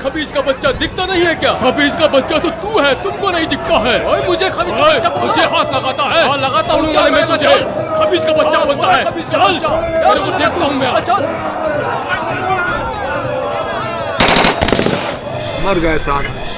खबीज का बच्चा दिखता नहीं है क्या? खबीज का बच्चा तो तू है, तुमको नहीं दिखता है। ओए मुझे खबीज का बच्चा मुझे हाथ लगाता है। हाँ लगाता हूँ मैं तुझे। खबीज का बच्चा बोलता है। चल तेरे को देखता हूँ मैं। चल मर गए साहब।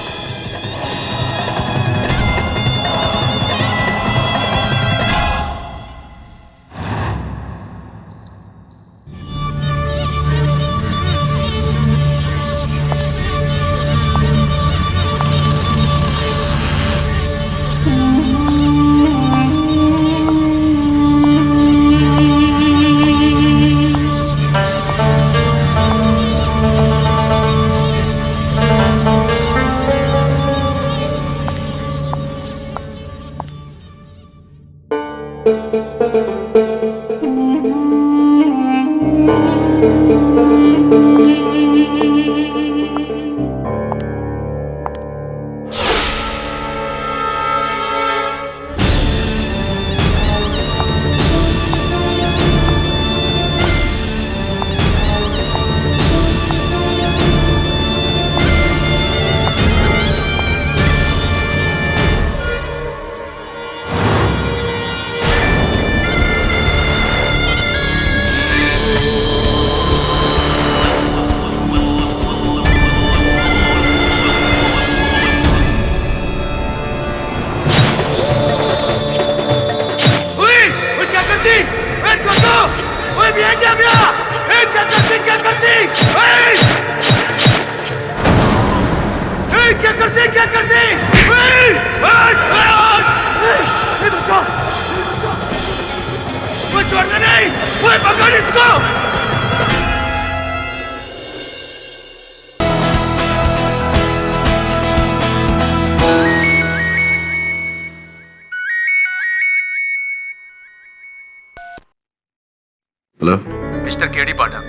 हेलो मिस्टर केडी पाठक,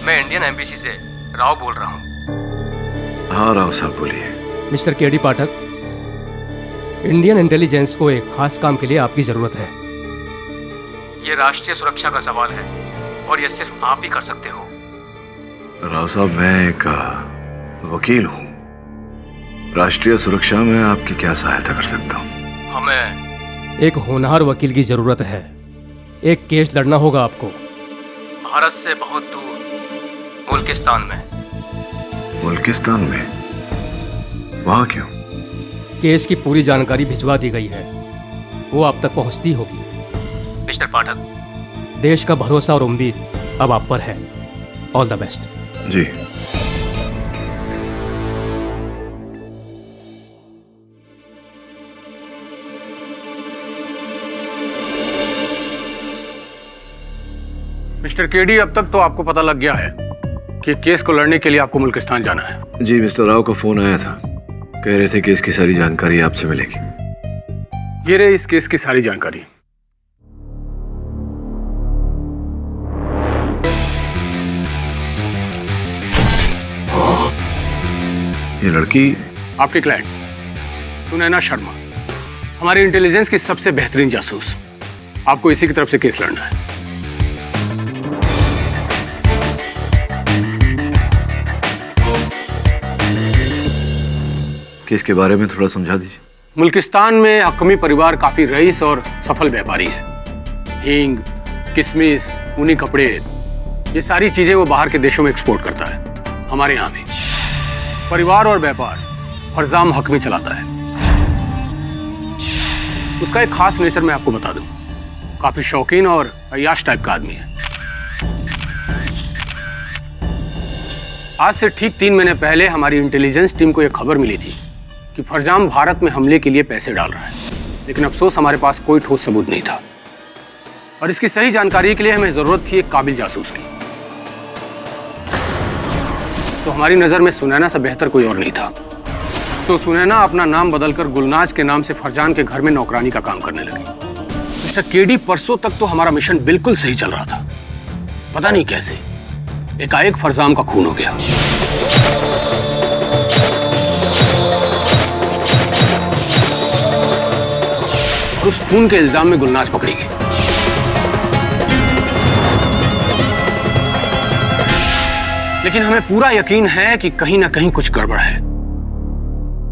मैं इंडियन एम्बेसी से राव बोल रहा हूँ। हाँ राव साहब बोलिए। मिस्टर केडी पाठक, इंडियन इंटेलिजेंस को एक खास काम के लिए आपकी जरूरत है। ये राष्ट्रीय सुरक्षा का सवाल है और ये सिर्फ आप ही कर सकते हो। राव साहब मैं एक वकील हूँ। राष्ट्रीय सुरक्षा में आपकी क्या सहायता कर सकता हूँ? हमें एक होनहार वकील की जरूरत है। एक केस लड़ना होगा आपको, भारत से बहुत दूर मुल्किस्तान में। मुल्किस्तान में? वहाँ क्यों? केस की पूरी जानकारी भिजवा दी गई है, वो आप तक पहुंचती होगी। मिस्टर पाठक, देश का भरोसा और उम्मीद अब आप पर है। All the best. जी। मिस्टर केडी, अब तक तो आपको पता लग गया है कि केस को लड़ने के लिए आपको मुल्किस्तान जाना है। जी मिस्टर राव का फोन आया था, कह रहे थे कि इसकी सारी जानकारी आपसे मिलेगी। ये रही इस केस की सारी जानकारी। ये लड़की आपकी क्लाइंट सुनैना शर्मा, हमारी इंटेलिजेंस की सबसे बेहतरीन जासूस। आपको इसी की तरफ से केस लड़ना है। केस के बारे में थोड़ा समझा दीजिए। मुल्किस्तान में हक्मी परिवार काफी रईस और सफल व्यापारी है। हींग, किशमिश, ऊनी कपड़े, ये सारी चीजें वो बाहर के देशों में एक्सपोर्ट करता है। हमारे यहाँ भी परिवार और व्यापार फरजाम हक में चलाता है। उसका एक खास नेचर मैं आपको बता दूं, काफी शौकीन और अय्याश टाइप का आदमी है। आज से ठीक 3 महीने पहले हमारी इंटेलिजेंस टीम को यह खबर मिली थी कि फरजाम भारत में हमले के लिए पैसे डाल रहा है, लेकिन अफसोस हमारे पास कोई ठोस सबूत नहीं था और इसकी सही जानकारी के लिए हमें जरूरत थी एक काबिल जासूस की। तो हमारी नजर में सुनैना से बेहतर कोई और नहीं था। तो सुनैना अपना नाम बदलकर गुलनाज के नाम से फरजान के घर में नौकरानी का काम करने लगी। मिस्टर केडी, परसों तक तो हमारा मिशन बिल्कुल सही चल रहा था। पता नहीं कैसे एकाएक फरजाम का खून हो गया। और उस खून के इल्जाम में गुलनाज पकड़ी गई। लेकिन हमें पूरा यकीन है कि कहीं ना कहीं कुछ गड़बड़ है।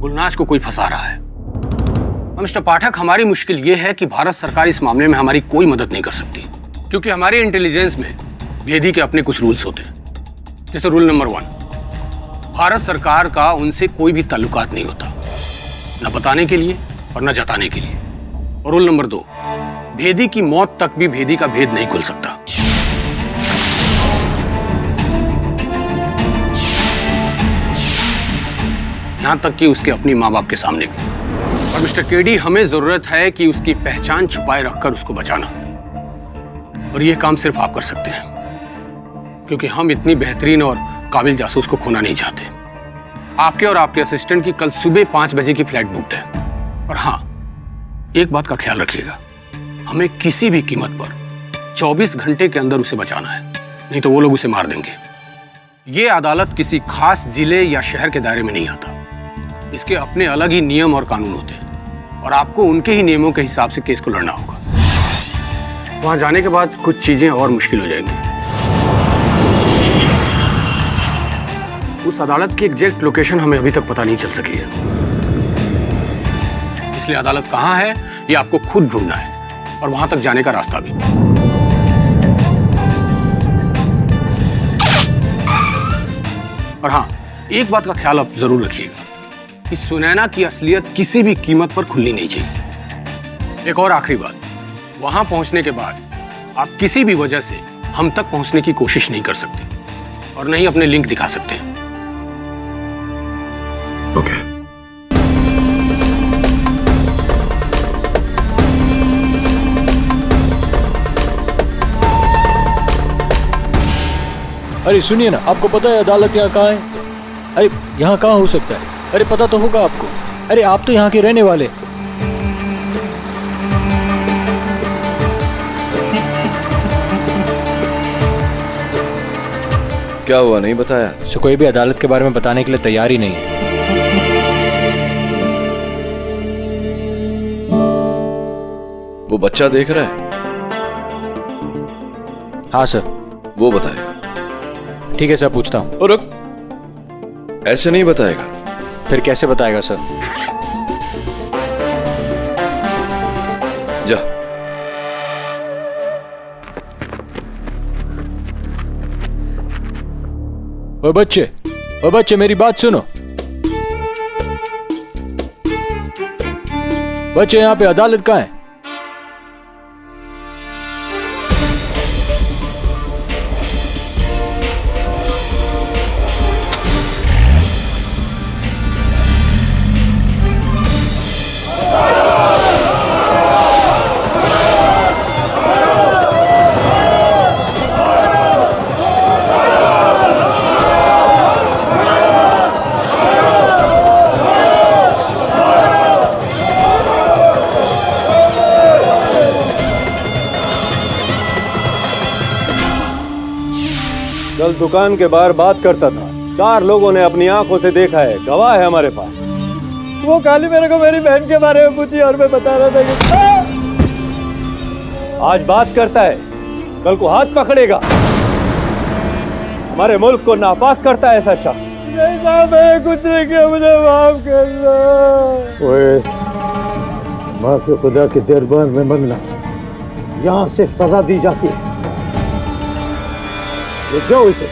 गुलनाज को कोई फंसा रहा है। और मिस्टर पाठक, हमारी मुश्किल यह है कि भारत सरकार इस मामले में हमारी कोई मदद नहीं कर सकती, क्योंकि हमारी इंटेलिजेंस में भेदी के अपने कुछ रूल्स होते हैं। जैसे रूल नंबर 1, भारत सरकार का उनसे कोई भी ताल्लुकात नहीं होता, न बताने के लिए और न जताने के लिए। और रूल नंबर 2, भेदी की मौत तक भी भेदी का भेद नहीं खुल सकता। यहां तक कि उसके अपनी मां बाप के सामने भी। और मिस्टर केडी, हमें जरूरत है कि उसकी पहचान छुपाए रखकर उसको बचाना। और यह काम सिर्फ आप कर सकते हैं, क्योंकि हम इतनी बेहतरीन और काबिल जासूस को खोना नहीं चाहते। आपके और आपके असिस्टेंट की कल सुबह 5 बजे की फ्लाइट बुक्ड है। और हाँ, एक बात का ख्याल रखिएगा, हमें किसी भी कीमत पर 24 घंटे के अंदर उसे बचाना है, नहीं तो वो लोग उसे मार देंगे। ये अदालत किसी खास जिले या शहर के दायरे में नहीं आता। इसके अपने अलग ही नियम और कानून होते हैं, और आपको उनके ही नियमों के हिसाब से केस को लड़ना होगा। वहां जाने के बाद कुछ चीजें और मुश्किल हो जाएंगी। उस अदालत की एग्जैक्ट लोकेशन हमें अभी तक पता नहीं चल सकी है, इसलिए अदालत कहां है ये आपको खुद ढूंढना है, और वहां तक जाने का रास्ता भी। और हाँ, एक बात का ख्याल आप जरूर रखिएगा कि सुनैना की असलियत किसी भी कीमत पर खुलनी नहीं चाहिए। एक और आखिरी बात, वहां पहुंचने के बाद आप किसी भी वजह से हम तक पहुंचने की कोशिश नहीं कर सकते, और नहीं अपने लिंक दिखा सकते। ओके। अरे सुनिए ना, आपको पता है अदालत यहाँ कहाँ है? अरे यहाँ कहाँ हो सकता है? अरे पता तो होगा आपको। अरे आप तो यहाँ के रहने वाले। क्या हुआ, नहीं बताया? सो कोई भी अदालत के बारे में बताने के लिए तैयार ही नहीं है। वो बच्चा देख रहा है? हाँ सर। वो बताएगा। ठीक है सर, पूछता हूँ। और रुक, ऐसे नहीं बताएगा। फिर कैसे बताएगा सर? जा। ओ बच्चे मेरी बात सुनो। बच्चे, यहाँ पे अदालत कहाँ है? कल दुकान के बाहर बात करता था, 4 लोगों ने अपनी आंखों से देखा है, गवाह है हमारे पास। वो खाली मेरे को मेरी बहन के बारे में पूछी और मैं बता रहा था कि आज बात करता है, कल को हाथ पकड़ेगा। हमारे मुल्क को नापाक करता है ऐसा शख्स। नहीं साहब, मैं कुछ नहीं किया, मुझे माफ करना। माफी खुदा के दरबार में मांगना, यहाँ से सजा दी जाती है। ले जाओ इसे।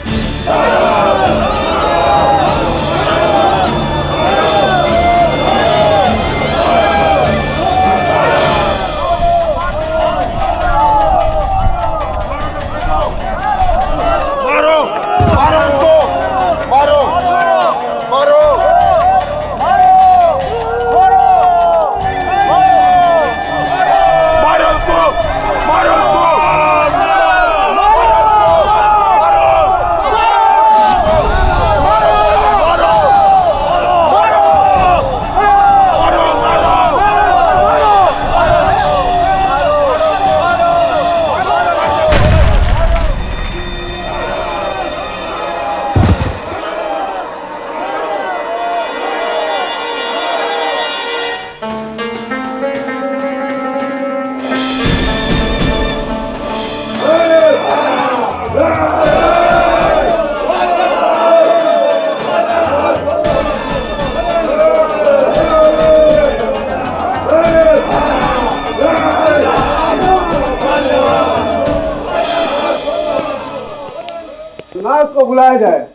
बुलाया जाए।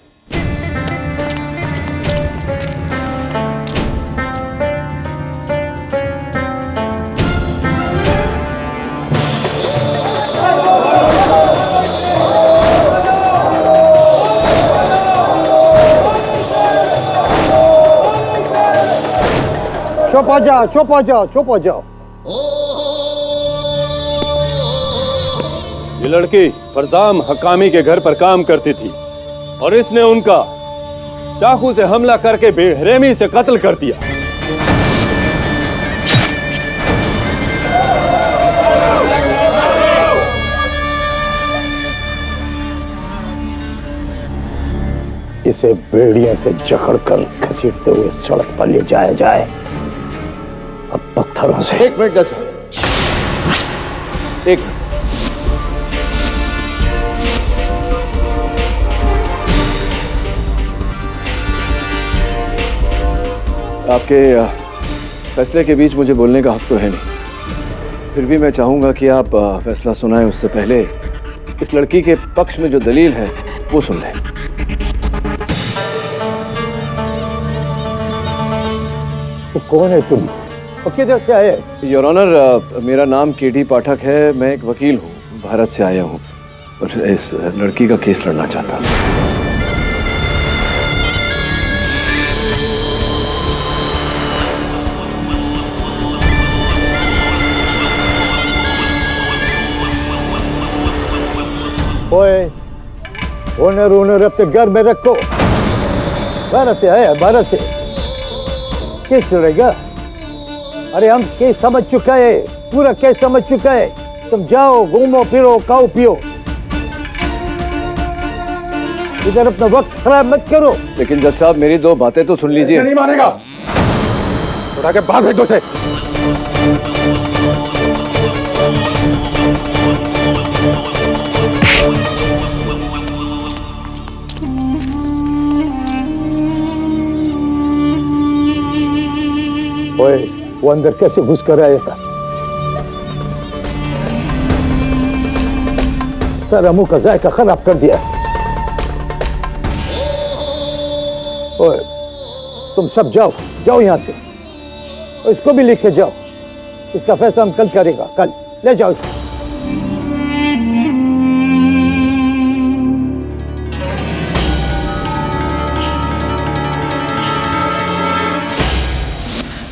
चुप हो जाओ, चुप हो जाओ, चुप हो जाओ। ये लड़की फरजाम हकामी के घर पर काम करती थी और इसने उनका चाकू से हमला करके बेरहमी से कत्ल कर दिया। इसे बेड़ियों से जकड़कर घसीटते हुए सड़क पर ले जाया जाए। अब पत्थरों से। एक मिनट जैसे एक आपके फैसले के बीच मुझे बोलने का हक तो है नहीं, फिर भी मैं चाहूंगा कि आप फैसला सुनाएं उससे पहले इस लड़की के पक्ष में जो दलील है वो सुन लें। तो कौन है तुम और किधर से आए? योर ऑनर, मेरा नाम केडी पाठक है। मैं एक वकील हूँ, भारत से आया हूँ और इस लड़की का केस लड़ना चाहता हूँ। ओए, ओनर अपने घर में रखो। भारत से आया, भारत से केस लड़ेगा? अरे हम केस समझ चुका है, पूरा केस समझ चुका है। तुम जाओ, घूमो फिरो, खाओ पियो, इधर अपना वक्त खराब मत करो। लेकिन जज साहब, मेरी दो बातें तो सुन लीजिए। नहीं मानेगा, उठा के बाहर फेंक दो उसे। ओए, वो अंदर कैसे घुस कर आया था? सारा मुंह का जायका खराब कर दिया। ओए, तुम सब जाओ, जाओ यहां से और इसको भी लिख के जाओ। इसका फैसला हम कल करेगा, कल ले जाओ इसको।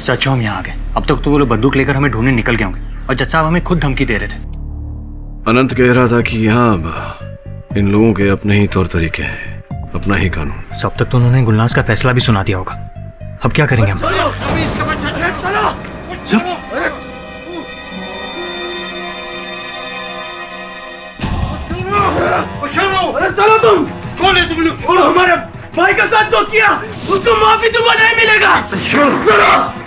चाचा, हम यहाँ आ गए। अब तक तो वो लोग बंदूक लेकर हमें ढूंढने निकल गए होंगे और जज साहब हमें खुद धमकी दे रहे थे। अनंत कह रहा था कि यहाँ इन लोगों के अपने ही तौर तरीके हैं, अपना ही कानून। सब तक तो उन्होंने गुलनाज का फैसला भी सुना दिया होगा। अब क्या करेंगे हम? चलो तुम, छोड़ो हमारे भाई का साथ तो किया, उसको माफी तुमको नहीं मिलेगा। चलो।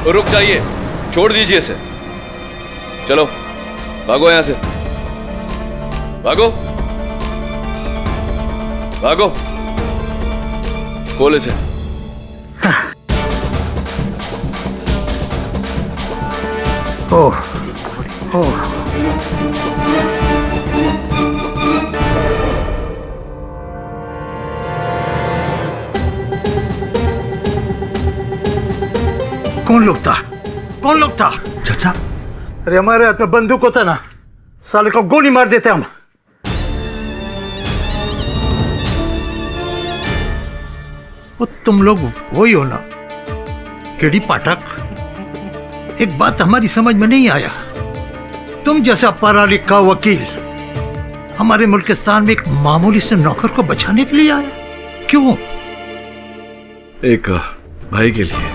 रुक जाइए, छोड़ दीजिए इसे। चलो भागो यहां से, भागो भागो, खोल इसे। ओह, ओह। कौन लोग था? कौन लोग था? चाचा, अरे हमारे हाथ में बंदूक होता ना, साले को गोली मार देते हम। वो तुम लोग वही हो ना, केडी पाठक? एक बात हमारी समझ में नहीं आया, तुम जैसा पढ़ा लिखा वकील हमारे मुल्किस्तान में एक मामूली से नौकर को बचाने के लिए आया, क्यों? एक भाई के लिए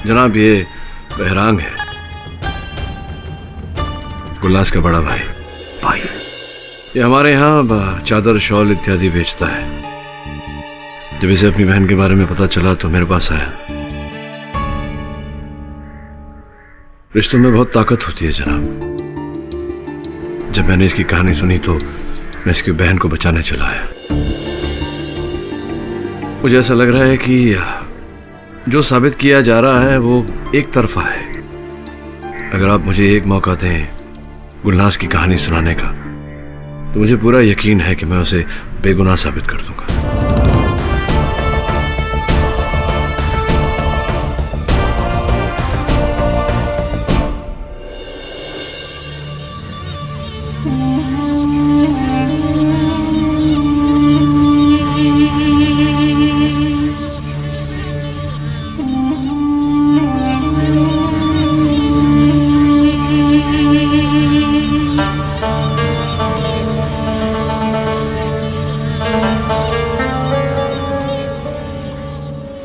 जनाब। ये बहरांग है, गुलनाज का बड़ा भाई। भाई? ये हमारे यहाँ चादर शॉल इत्यादि बेचता है। जब इसे अपनी बहन के बारे में पता चला तो मेरे पास आया। रिश्तों में बहुत ताकत होती है जनाब। जब मैंने इसकी कहानी सुनी तो मैं इसकी बहन को बचाने चला आया। मुझे ऐसा लग रहा है कि जो साबित किया जा रहा है वो एक तरफा है। अगर आप मुझे एक मौका दें गुलनाज की कहानी सुनाने का, तो मुझे पूरा यकीन है कि मैं उसे बेगुनाह साबित कर दूंगा।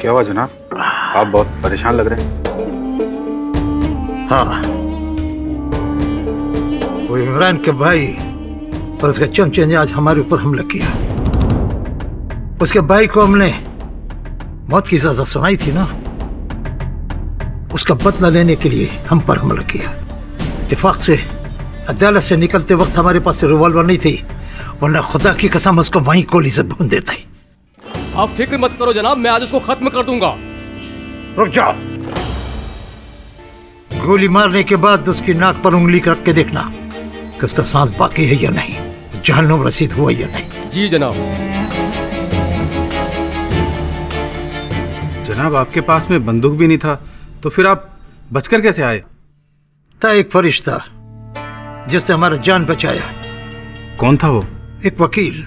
क्या हुआ जनाब? आप बहुत परेशान लग रहे हैं। हाँ, वो इमरान के भाई और उसके चमचे ने आज हमारे ऊपर हमला किया। उसके भाई को हमने मौत की सजा सुनाई थी ना, उसका बदला लेने के लिए हम पर हमला किया। इत्तेफाक से अदालत से निकलते वक्त हमारे पास रिवॉल्वर नहीं थी, वरना खुदा की कसम उसको वहीं गोली से भून देता ही। आप फिक्र मत करो जनाब, मैं आज उसको खत्म कर दूंगा। रुक जाओ। गोली मारने के बाद उसकी नाक पर उंगली रख के देखना कि उसका सांस बाकी है या नहीं, जहन्नुम रसीद हुआ या नहीं। जी जनाब। जनाब आपके पास में बंदूक भी नहीं था, तो फिर आप बचकर कैसे आए? था एक फरिश्ता जिसने हमारा जान बचाया। कौन था वो? एक वकील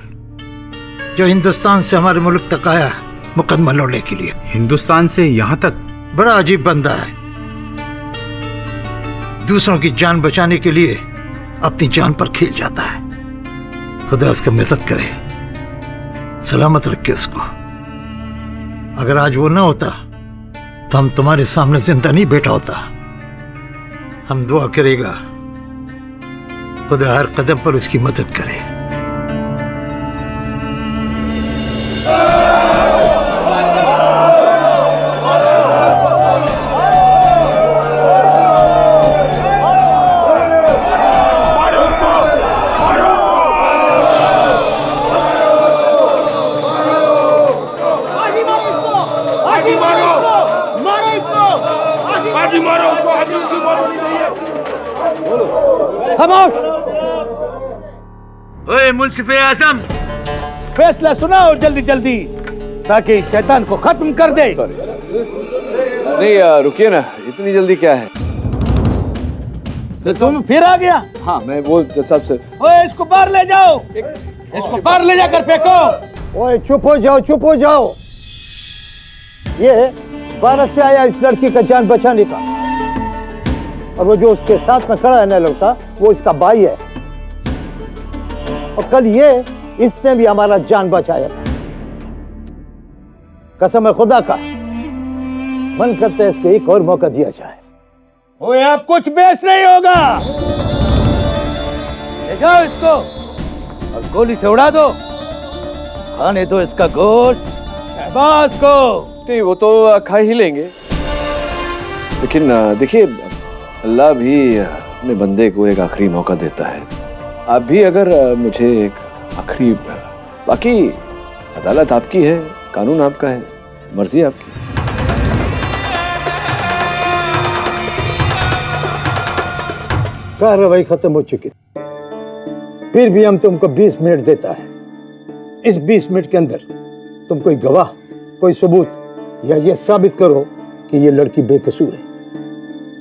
जो हिंदुस्तान से हमारे मुल्क तक आया मुकदमा लड़ने के लिए। हिंदुस्तान से यहाँ तक? बड़ा अजीब बंदा है, दूसरों की जान बचाने के लिए अपनी जान पर खेल जाता है। खुदा उसकी मदद करे, सलामत रखे उसको। अगर आज वो ना होता तो हम तुम्हारे सामने जिंदा नहीं बैठा होता। हम दुआ करेगा खुदा हर कदम पर उसकी मदद करे। ओए मुंसिफ आजम, फैसला सुनाओ जल्दी जल्दी, ताकि शैतान को खत्म कर दे। नहीं रुकिए ना, इतनी जल्दी क्या है? तो तुम फिर आ गया? हाँ, मैं वो सबसे। ओए इसको बाहर ले जाओ, इसको बाहर ले जाकर फेंको। ओए चुप हो जाओ, चुप हो जाओ। ये भारत से आया इस लड़की का जान बचाने का, और वो जो उसके साथ में खड़ा है ना लड़का, वो इसका भाई है। और कल ये इसने भी हमारा जान बचाया था। कसम है खुदा का, मन करता है इसको एक और मौका दिया जाए। ओए अब कुछ बेस नहीं होगा, ले जाओ इसको और गोली से उड़ा दो। खाने दो इसका गोश्त शहबाज को। नहीं, वो तो खा ही लेंगे, लेकिन देखिए अल्लाह भी अपने बंदे को एक आखिरी मौका देता है। आप भी अगर मुझे एक आखिरी, बाकी अदालत आपकी है, कानून आपका है, मर्जी आपकी। कार्रवाई खत्म हो चुकी, फिर भी हम तुमको 20 मिनट देता है। इस 20 मिनट के अंदर तुम कोई गवाह, कोई सबूत या ये साबित करो कि ये लड़की बेकसूर है,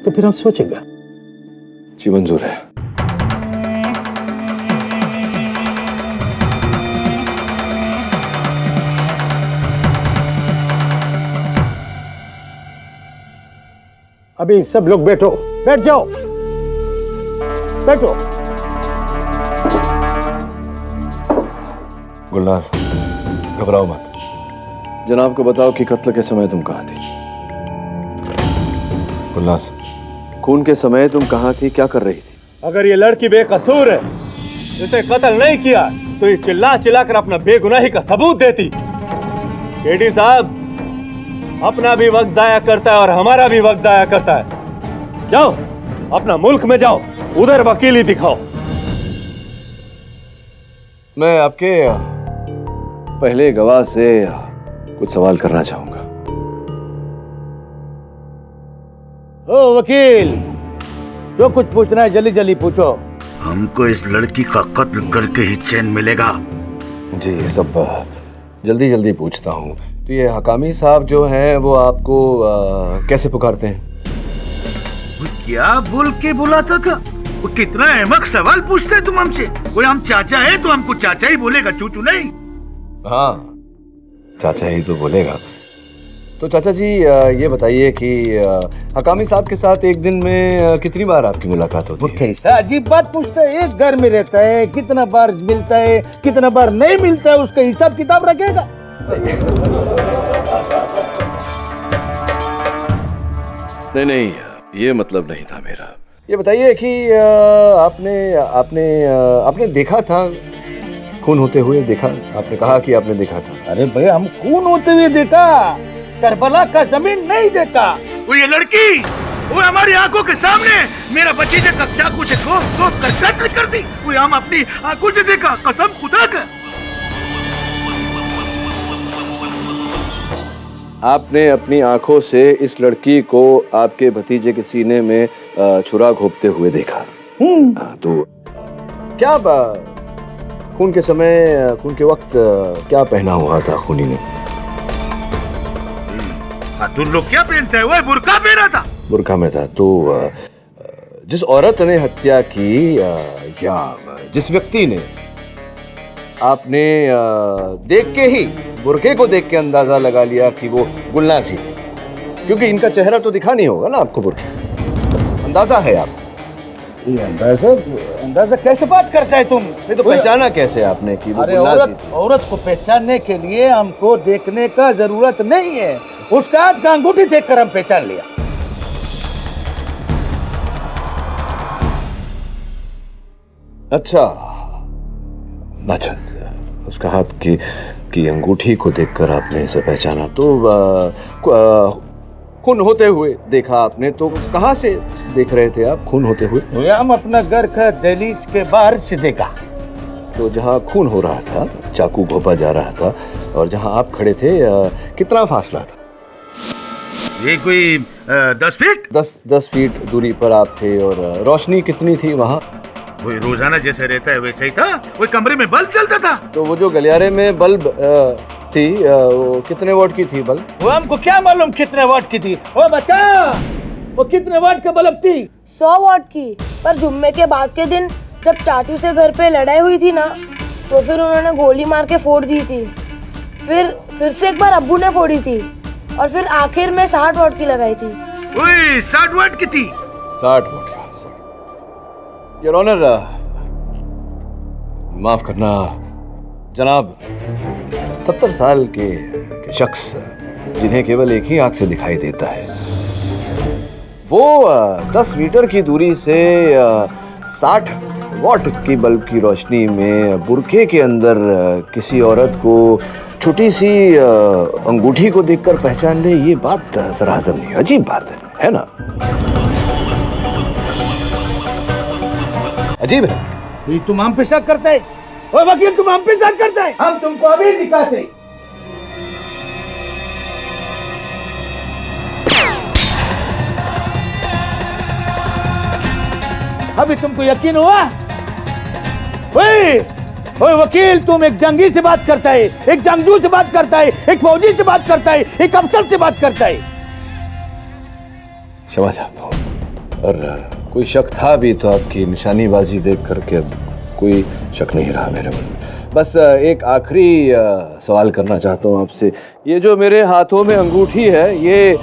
तो फिर हम सोचेंगे। जी मंजूर है। अभी सब लोग बैठो, बैठ जाओ, बैठो। गुलनाज, घबराओ मत। जनाब को बताओ कि कत्ल के समय तुम कहाँ थी। गुलनाज, खून के समय तुम कहाँ थी, क्या कर रही थी? अगर ये लड़की बेकसूर है, इसे कत्ल नहीं किया, तो ये चिल्ला चिल्ला कर अपना बेगुनाही का सबूत देती। केडी साहब अपना भी वक्त जाया करता है और हमारा भी वक्त जाया करता है। जाओ अपना मुल्क में जाओ, उधर वकीली दिखाओ। मैं आपके पहले गवाह से कुछ सवाल करना चाहूंगा। ओ वकील, जो कुछ पूछना है जल्दी जल्दी पूछो। हमको इस लड़की का कत्ल करके ही चैन मिलेगा। जी सब जल्दी जल्दी पूछता हूँ। तो ये हकामी साहब जो हैं वो आपको कैसे पुकारते हैं? वो क्या बोल के बुलाता था? वो कितना अहमक सवाल पूछते तुम हमसे। कोई हम चाचा है तो हमको चाचा ही बोलेगा, चूचू नहीं। हाँ चाचा ही तो बोलेगा। तो चाचा जी ये बताइए कि हकामी साहब के साथ एक दिन में कितनी बार आपकी मुलाकात होती है? कैसा अजीब बात पूछता है। एक घर में रहता है, कितना बार मिलता है, कितना बार नहीं मिलता है, उसका हिसाब किताब रखेगा। नहीं, ये मतलब नहीं था मेरा। ये बताइए कि आपने देखा था खून होते हुए? देखा? आपने कहा कि आपने देखा था। अरे भाई, हम खून होते हुए देखा, करबला का जमीन नहीं देखा। वो ये लड़की वो हमारी आंखों के सामने मेरा भतीजे का चाकू से ठोक कर कत्ल कर दी। वो हम अपनी आंखों से देखा, कसम खुदा का। आपने अपनी आंखों से इस लड़की को आपके भतीजे के सीने में छुरा घोंपते हुए देखा। तो क्या खून के समय, खून के वक्त क्या पहना हुआ था खूनी ने? बहादुर लोग क्या पहनते हैं? वो बुर्का पहना था। बुर्का में था। तो जिस औरत ने हत्या की या जिस व्यक्ति ने, आपने देख के ही, बुर्के को देख के अंदाजा लगा लिया कि वो गुलनाज ही, क्योंकि इनका चेहरा तो दिखा नहीं होगा ना आपको बुर्के, अंदाजा है आपको। अंदाजा कैसे बात करता है तुम? नहीं तो पहचाना कैसे आपने कि वो अरे औरत को पहचानने के लिए हमको देखने का जरूरत नहीं है, उसका हाथ का अंगूठी देखकर हम पहचान लिया। अच्छा, उसका हाथ की अंगूठी को देखकर आपने इसे पहचाना। तो खून होते हुए देखा आपने, तो कहाँ से देख रहे थे आप खून होते हुए? हम अपना घर का दहलीज के बाहर से देखा। तो जहाँ खून हो रहा था, चाकू घोंपा जा रहा था, और जहाँ आप खड़े थे कितना फासला था? ये कोई 10 फीट? 10 फीट दूरी पर आप थे। और रोशनी कितनी थी वहाँ? वही रोजाना जैसे रहता है वैसे ही था। वो कमरे में बल्ब चलता था। तो वो जो गलियारे में बल्ब थी, वो कितने वाट की थी बल्ब? वो हमको क्या मालूम कितने वाट की थी। ओ बच्चा, वो कितने वाट का बल्ब थी? 100 वाट की। पर जुम्मे के बाद के दिन जब चाचू से घर पे लड़ाई हुई थी ना, तो फिर उन्होंने गोली मार के फोड़ दी थी। फिर से एक बार अब्बू ने फोड़ी थी, और फिर आखिर में 60 वाट की लगाई थी। 60 वाट की थी? 60 वाट। योर ऑनर, माफ करना जनाब, 70 साल के शख्स जिन्हें केवल एक ही आंख से दिखाई देता है, वो 10 मीटर की दूरी से 60 वाट की बल्ब की रोशनी में बुर्के के अंदर किसी औरत को छोटी सी अंगूठी को देखकर पहचान ले, ये बात जरा हजम नहीं। अजीब बात है ना? अजीब है। तुम हम पे शक करते? ओ वकील, तुम हम पे शक करते? हम तुमको अभी दिखाते। अभी तुमको यकीन हुआ? ओए वकील, तुम एक जंगी से बात करता है, एक जंगजू से बात करता है, एक फौजी से बात करता है, एक अफसर से बात करता है। क्षमा चाहता हूँ, और कोई शक था भी तो आपकी निशानीबाजी देख करके अब कोई शक नहीं रहा मेरे मन में। बस एक आखिरी सवाल करना चाहता हूँ आपसे। ये जो मेरे हाथों में अंगूठी है, ये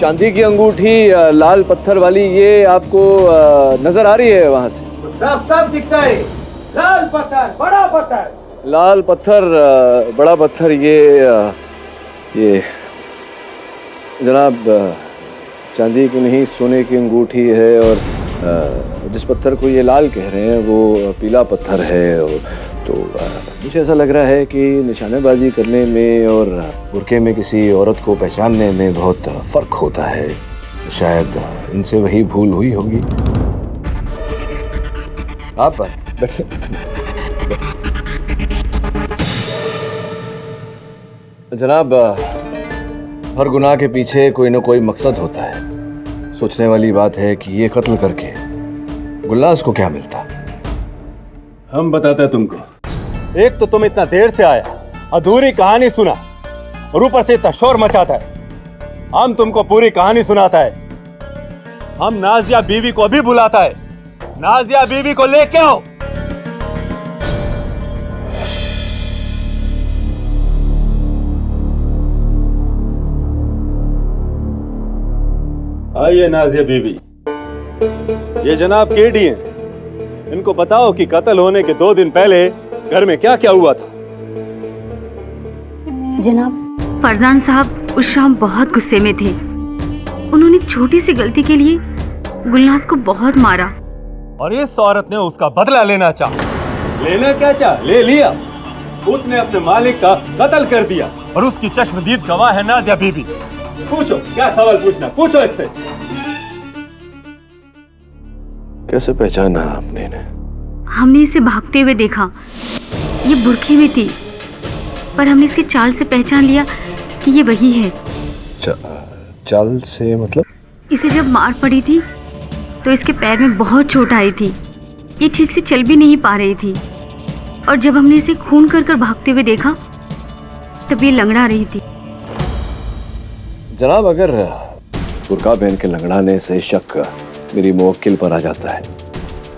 चांदी की अंगूठी लाल पत्थर वाली, ये आपको नजर आ रही है वहां से? साफ दिखता है। लाल पत्थर, बड़ा पत्थर। लाल पत्थर, बड़ा पत्थर, ये जनाब चांदी की नहीं, सोने की अंगूठी है। और जिस पत्थर को ये लाल कह रहे हैं वो पीला पत्थर है। तो मुझे ऐसा लग रहा है कि निशानेबाजी करने में और बुरके में किसी औरत को पहचानने में बहुत फर्क होता है। शायद इनसे वही भूल हुई होगी। आप बैठे। जनाब, हर गुनाह के पीछे कोई ना कोई मकसद होता है। सोचने वाली बात है कि ये कत्ल करके गुलनाज को क्या मिलता। हम बताते हैं तुमको। एक तो तुम इतना देर से आया, अधूरी कहानी सुना और ऊपर से इतना शोर मचाता है। हम तुमको पूरी कहानी सुनाता है। हम नाजिया बीवी को भी बुलाता है। नाजिया बीवी को लेके आओ। आइए नाजिया बीवी। ये जनाब केडी हैं। इनको बताओ कि कत्ल होने के 2 दिन पहले घर में क्या क्या हुआ था। जनाब, फरजान साहब उस शाम बहुत गुस्से में थे। उन्होंने छोटी सी गलती के लिए गुलनाज को बहुत मारा और इस औरत ने उसका बदला लेना चाहा। लेना क्या चाहा? ले लिया। उसने अपने मालिक का कत्ल कर दिया और उसकी चश्मदीद गवाह है नाजिया बीबी। पूछो, क्या सवाल पूछना, पूछो इससे। कैसे पहचाना आपने इन्हें? हमने इसे भागते हुए देखा। ये बुरखे में थी, पर हमने इसकी चाल से पहचान लिया कि ये वही है। चाल से मतलब? इसे जब मार पड़ी थी तो इसके पैर में बहुत चोट आई थी। ये ठीक से चल भी नहीं पा रही थी और जब हमने इसे खून कर कर भागते हुए देखा तब ये लंगड़ा रही थी। जनाब, अगर बुर्का पहन के लंगड़ाने से शक मेरी मुवक्किल पर आ जाता है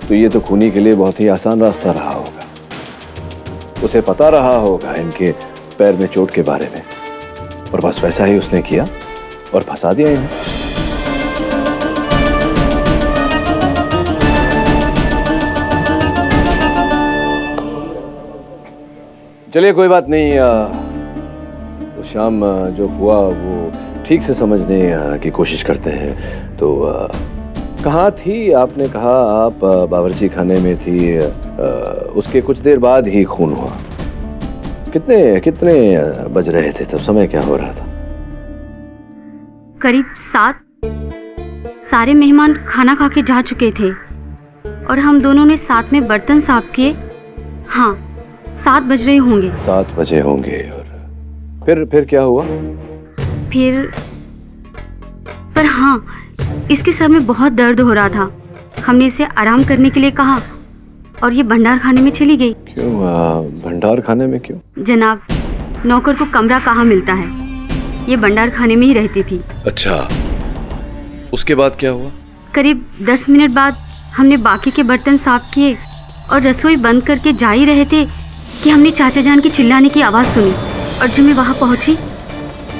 तो ये तो खूनी के लिए बहुत ही आसान रास्ता रहा होगा। उसे पता रहा होगा इनके पैर में चोट के बारे में और बस वैसा ही उसने किया और फंसा दिया इन्हें। चलिए, कोई बात नहीं। उस शाम जो हुआ वो ठीक से समझने की कोशिश करते हैं। तो कहाँ थी? आपने कहा आप बावर्ची खाने में थी। उसके कुछ देर बाद ही खून हुआ। कितने बज रहे थे तब? समय क्या हो रहा था? करीब 7। सारे मेहमान खाना खा के जा चुके थे और हम दोनों ने साथ में बर्तन साफ किए। हाँ, 7 बज रहे होंगे। 7 बजे होंगे। और फिर क्या हुआ? पर हाँ, इसके सर में बहुत दर्द हो रहा था। हमने इसे आराम करने के लिए कहा और ये भंडार खाने में चली गई। क्यों? भंडार खाने में क्यों? जनाब, नौकर को कमरा कहाँ मिलता है, ये भंडार खाने में ही रहती थी। अच्छा, उसके बाद क्या हुआ? करीब 10 मिनट बाद हमने बाकी के बर्तन साफ किए और रसोई बंद करके जा ही रहे थे कि हमने चाचा जान की चिल्लाने की आवाज़ सुनी और जब मैं वहाँ पहुँची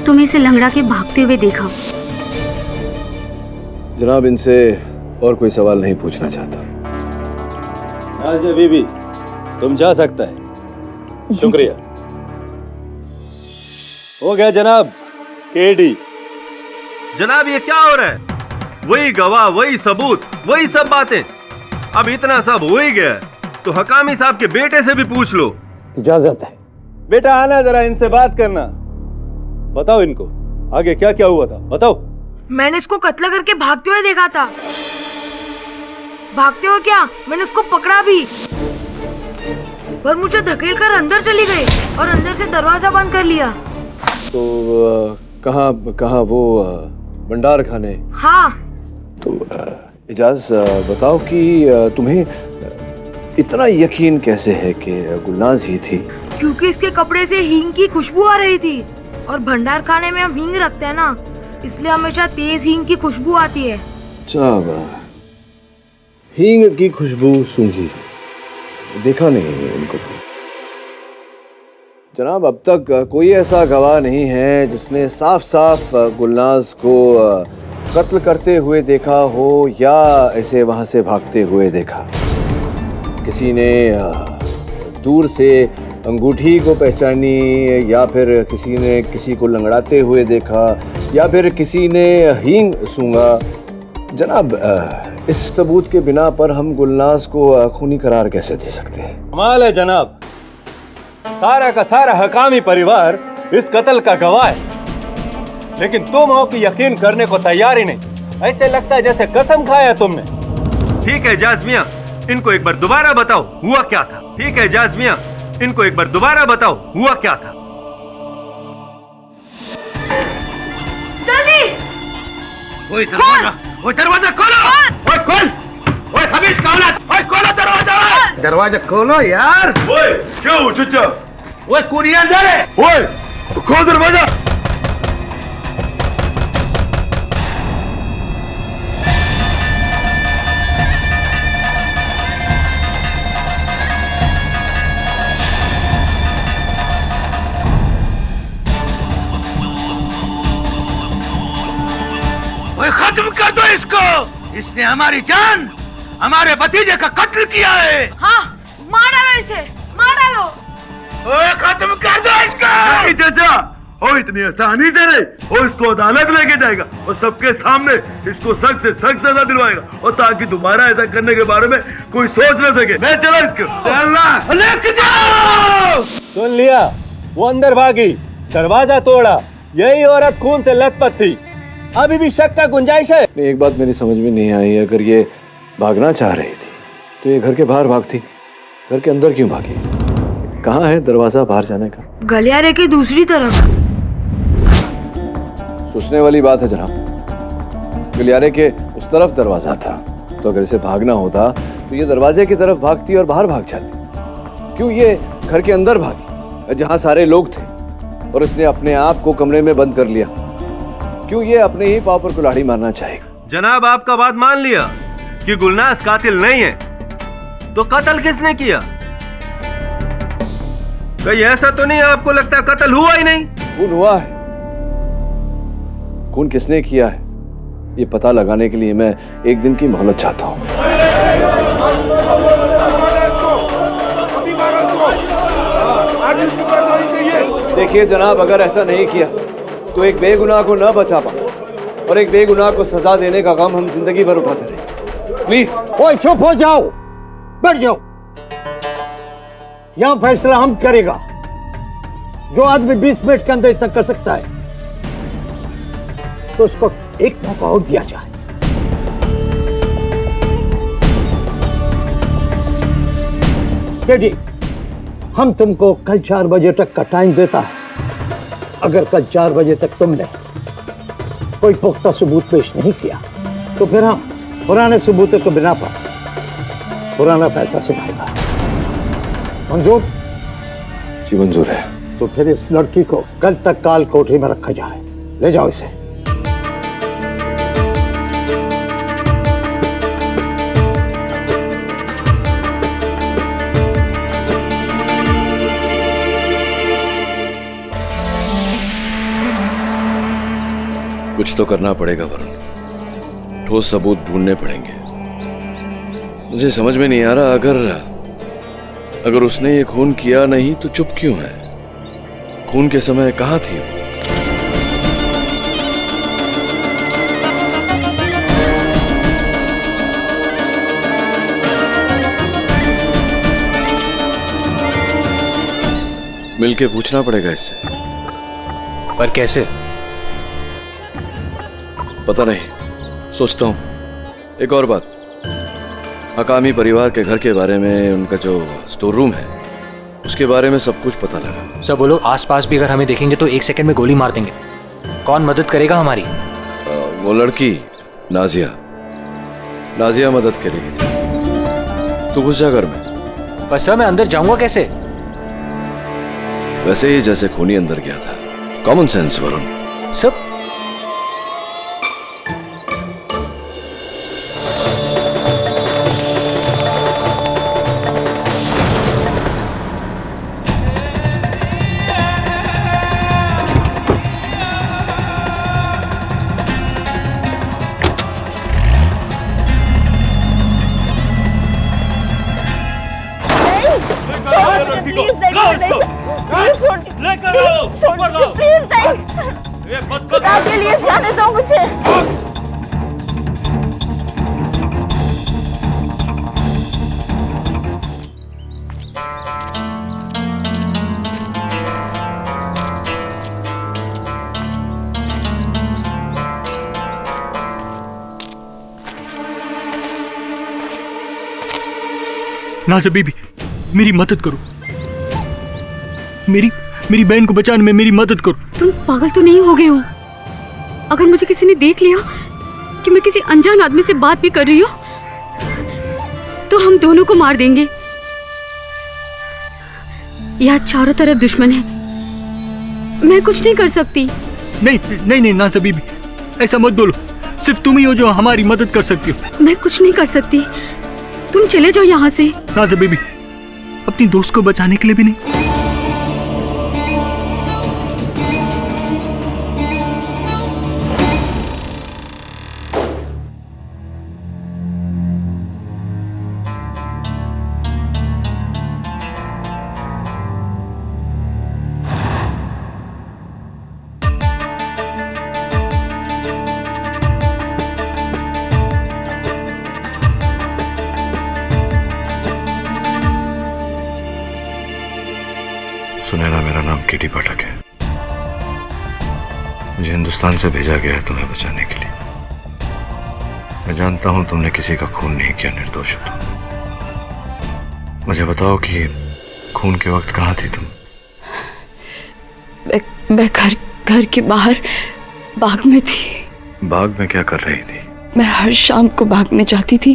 तो मैं इसे लंगड़ा के भागते हुए देखा। जनाब, इनसे और कोई सवाल नहीं पूछना चाहता। नाजिया बीबी, तुम जा सकता है। शुक्रिया। हो गया जनाब। केडी। जनाब, ये क्या हो रहा है? वही गवाह, वही सबूत, वही सब बातें। अब इतना सब हो ही गया तो हकामी साहब के बेटे से भी पूछ लो। इजाजत है। बेटा, आना जरा, इनसे बात करना। बताओ इनको आगे क्या क्या हुआ था, बताओ। मैंने इसको कत्ल करके भागते हुए देखा था। भागते हुए क्या, मैंने उसको पकड़ा भी, पर मुझे धकेल कर अंदर चली गई और अंदर से दरवाजा बंद कर लिया। तो कहाँ वो भंडार खाने? हाँ। तो इजाज, बताओ कि तुम्हें इतना यकीन कैसे है कि गुलनाज ही थी? क्योंकि इसके कपड़े से हींग की खुशबू आ रही थी और भंडार खाने में हम हींग रखते हैं ना, इसलिए हमेशा तेज हींग की खुशबू आती है। हींग की खुशबू सूंघी, देखा नहीं इनको तो। जनाब, अब तक कोई ऐसा गवाह नहीं है जिसने साफ साफ गुलनाज को कत्ल करते हुए देखा हो या ऐसे वहां से भागते हुए देखा। किसी ने दूर से अंगूठी को पहचानी या फिर किसी ने किसी को लंगड़ाते हुए देखा या फिर किसी ने हींग सूंघा। जनाब, इस सबूत के बिना पर हम गुलनाज को खूनी करार कैसे दे सकते हैं? कमाल है जनाब, सारा का सारा हकामी परिवार इस कत्ल का गवाह है, लेकिन तुम हो कि यकीन करने को तैयार ही नहीं। ऐसे लगता है जैसे कसम खाया तुमने। ठीक है जाज मियां, इनको एक बार दोबारा बताओ हुआ क्या था। ठीक है जाज मियां, इनको एक बार दोबारा बताओ हुआ क्या था। जल्दी ओए दरवाजा खोलो। ओए खोल। ओए खबीज कौन है? ओए खोलो दरवाजा। दरवाजा खोलो यार। ओए क्या हो चचा? ओए कौन अंदर है? ओए खोल दरवाजा। ओए खत्म कर दो इसको। इसने हमारी जान, हमारे भतीजे का कत्ल किया है। हाँ, मार डालो इसे, मार डालो। ओए खत्म कर दो इसको। नहीं चाचा, ओ इतनी आसानी से नहीं, वो इसको अदालत लेके जाएगा और सबके सामने इसको सख्त से सख्त सजा दिलवाएगा, और ताकि दोबारा ऐसा करने के बारे में कोई सोच न सके। मैं चला इसको। चलना लेके जाओ। सुन लिया, वो अंदर भागी, दरवाजा तोड़ा। यही औरत खून से लथपथ थी। अभी भी शक का गुंजाइश है। एक बात मेरी समझ में नहीं आई, अगर ये भागना चाह रही थी तो ये घर के बाहर भागती, घर के अंदर क्यों भागी? कहाँ है दरवाजा बाहर जाने का? गलियारे के दूसरी तरफ। सोचने वाली बात है जनाब। गलियारे के उस तरफ दरवाजा था, तो अगर इसे भागना होता तो ये दरवाजे की तरफ भागती और बाहर भाग जाती। क्यों ये घर के अंदर भागी जहाँ सारे लोग थे और इसने अपने आप को कमरे में बंद कर लिया? क्यों ये अपने ही पाँव पर कुल्हाड़ी मारना चाहेगा? जनाब आपका बात मान लिया कि गुलनाज कातिल नहीं है, तो कत्ल किसने किया? कहीं ऐसा तो नहीं आपको लगता कत्ल हुआ ही नहीं? खून हुआ है। खून किसने किया है ये पता लगाने के लिए मैं एक दिन की मोहलत चाहता हूँ। देखिए जनाब, अगर ऐसा नहीं किया तो एक बेगुनाह को न बचा पाए और एक बेगुनाह को सजा देने का गम हम जिंदगी भर उठाते रहे। प्लीज। ओए चुप हो जाओ, बैठ जाओ। यहां फैसला हम करेगा। जो आदमी 20 मिनट के अंदर इतना कर सकता है तो उसको एक मौका और दिया जाए। टेडी, हम तुमको कल 4 बजे तक का टाइम देता है। अगर कल 4 बजे तक तुमने कोई पुख्ता सबूत पेश नहीं किया तो फिर हम पुराने सबूतों के बिना पर पुराना फैसला सुनाएगा। मंजूर? जी मंजूर है। तो फिर इस लड़की को कल तक काल कोठरी में रखा जाए। ले जाओ इसे। कुछ तो करना पड़ेगा वरुण, ठोस सबूत ढूंढने पड़ेंगे। मुझे समझ में नहीं आ रहा, अगर उसने ये खून किया नहीं तो चुप क्यों है? खून के समय कहाँ थी वो? मिलके पूछना पड़ेगा इससे। पर कैसे? पता नहीं, सोचता हूँ। एक और बात, हकामी परिवार के घर के बारे में, उनका जो स्टोर रूम है उसके बारे में सब कुछ पता लगा। सब वो लोग आसपास भी अगर हमें देखेंगे तो 1 सेकंड में गोली मार देंगे। कौन मदद करेगा हमारी? वो लड़की नाजिया मदद करेगी। तू घुस जा घर में। पर सर मैं अंदर जाऊंगा कैसे? वैसे ही जैसे खूनी अंदर गया था। Common sense Varun. सब के लिए जाने दो मुझे। नाज़ा बीबी, मेरी मदद करो, मेरी बहन को बचाने में मेरी मदद करो। तुम पागल तो नहीं हो गए हो? अगर मुझे किसी ने देख लिया कि मैं किसी अनजान आदमी से बात भी कर रही हूँ तो हम दोनों को मार देंगे। यहाँ चारों तरफ दुश्मन है, मैं कुछ नहीं कर सकती। नहीं नाज़ा बीबी, ऐसा मत बोलो। सिर्फ तुम ही हो जो हमारी मदद कर सकती हो। मैं कुछ नहीं कर सकती, तुम चले जाओ यहाँ से। नाज़ा बीबी, अपनी दोस्त को बचाने के लिए भी नहीं। सुनैना, मेरा नाम केडी पाठक है। मुझे हिंदुस्तान से भेजा गया है तुम्हें बचाने के लिए। मैं जानता हूं तुमने किसी का खून नहीं किया, निर्दोष हो तुम। मुझे बताओ कि खून के वक्त कहाँ थी तुम? मैं घर के बाहर बाग में थी। बाग में क्या कर रही थी? मैं हर शाम को बाग में जाती थी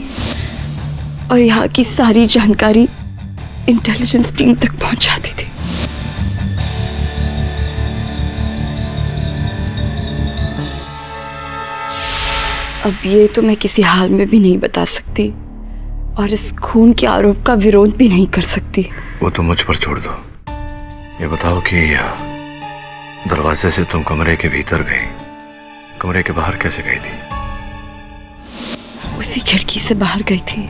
और यहाँ की सारी जानकारी इंटेलिजेंस टीम तक पहुंचाती थी। अब ये तो मैं किसी हाल में भी नहीं बता सकती और इस खून के आरोप का विरोध भी नहीं कर सकती। वो तो मुझ पर छोड़ दो। ये बताओ कि दरवाजे से तुम कमरे के भीतर गई, कमरे के बाहर कैसे गई थी? उसी खिड़की से बाहर गई थी।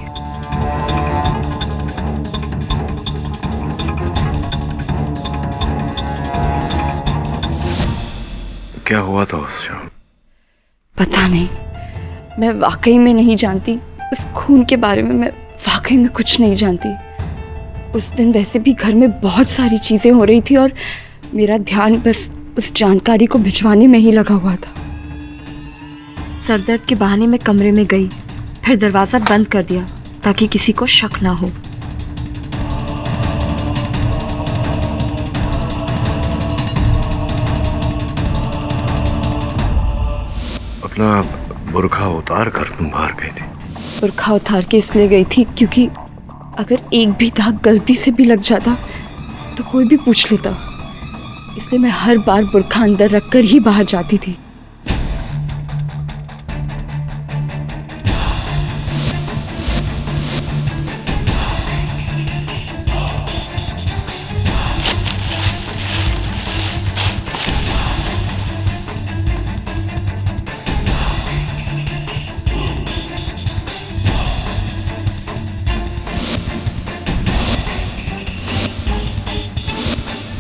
क्या हुआ था उस शाम? पता नहीं, मैं वाकई में नहीं जानती। उस खून के बारे में मैं वाकई में कुछ नहीं जानती। उस दिन वैसे भी घर में बहुत सारी चीज़ें हो रही थी और मेरा ध्यान बस उस जानकारी को भिजवाने में ही लगा हुआ था। सरदर्द के बहाने मैं कमरे में गई, फिर दरवाज़ा बंद कर दिया ताकि किसी को शक ना हो। अपना बुर्खा उतार कर तुम बाहर गई थी? बुर्खा उतार के इसलिए गई थी क्योंकि अगर एक भी दाग गलती से भी लग जाता तो कोई भी पूछ लेता, इसलिए मैं हर बार बुर्खा अंदर रखकर ही बाहर जाती थी।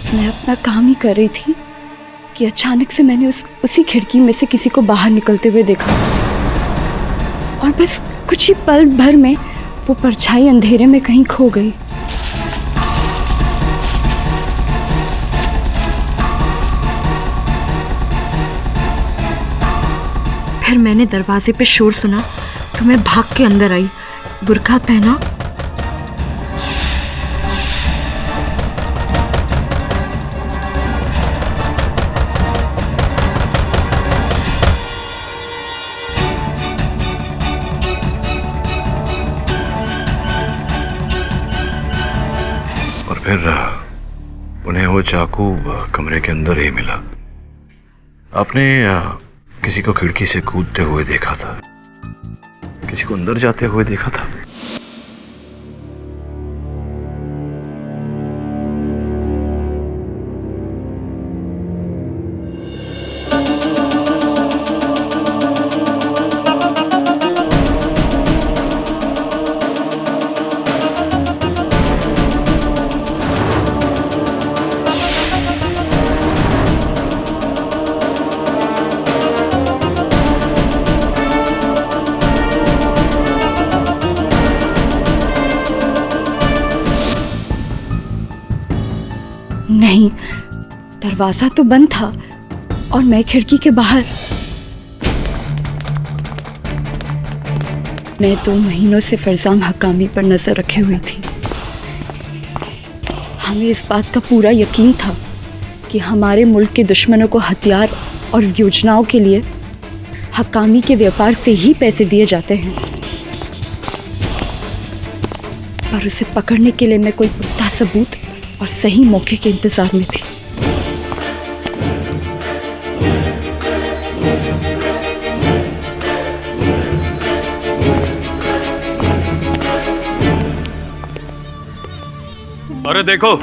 मैं अपना काम ही कर रही थी कि अचानक से मैंने उसी खिड़की में से किसी को बाहर निकलते हुए देखा और बस कुछ ही पल भर में वो परछाई अंधेरे में कहीं खो गई। फिर मैंने दरवाजे पे शोर सुना तो मैं भाग के अंदर आई, बुर्का पहना फिर उन्हें वो चाकू कमरे के अंदर ही मिला। आपने किसी को खिड़की से कूदते हुए देखा था, किसी को अंदर जाते हुए देखा था? नहीं, दरवाजा तो बंद था और मैं खिड़की के बाहर। मैं 2 महीनों से फरजाम हकामी पर नजर रखे हुई थी। हमें इस बात का पूरा यकीन था कि हमारे मुल्क के दुश्मनों को हथियार और योजनाओं के लिए हकामी के व्यापार से ही पैसे दिए जाते हैं, पर उसे पकड़ने के लिए मैं कोई पुख्ता सबूत और सही मौके के इंतजार में थी। अरे देखो,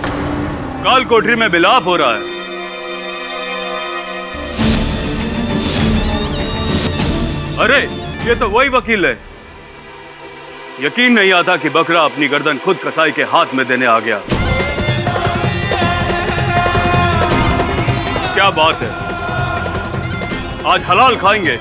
काल कोठरी में बिलाप हो रहा है। अरे ये तो वही वकील है। यकीन नहीं आता कि बकरा अपनी गर्दन खुद कसाई के हाथ में देने आ गया। क्या बात है, आज हलाल खाएंगे।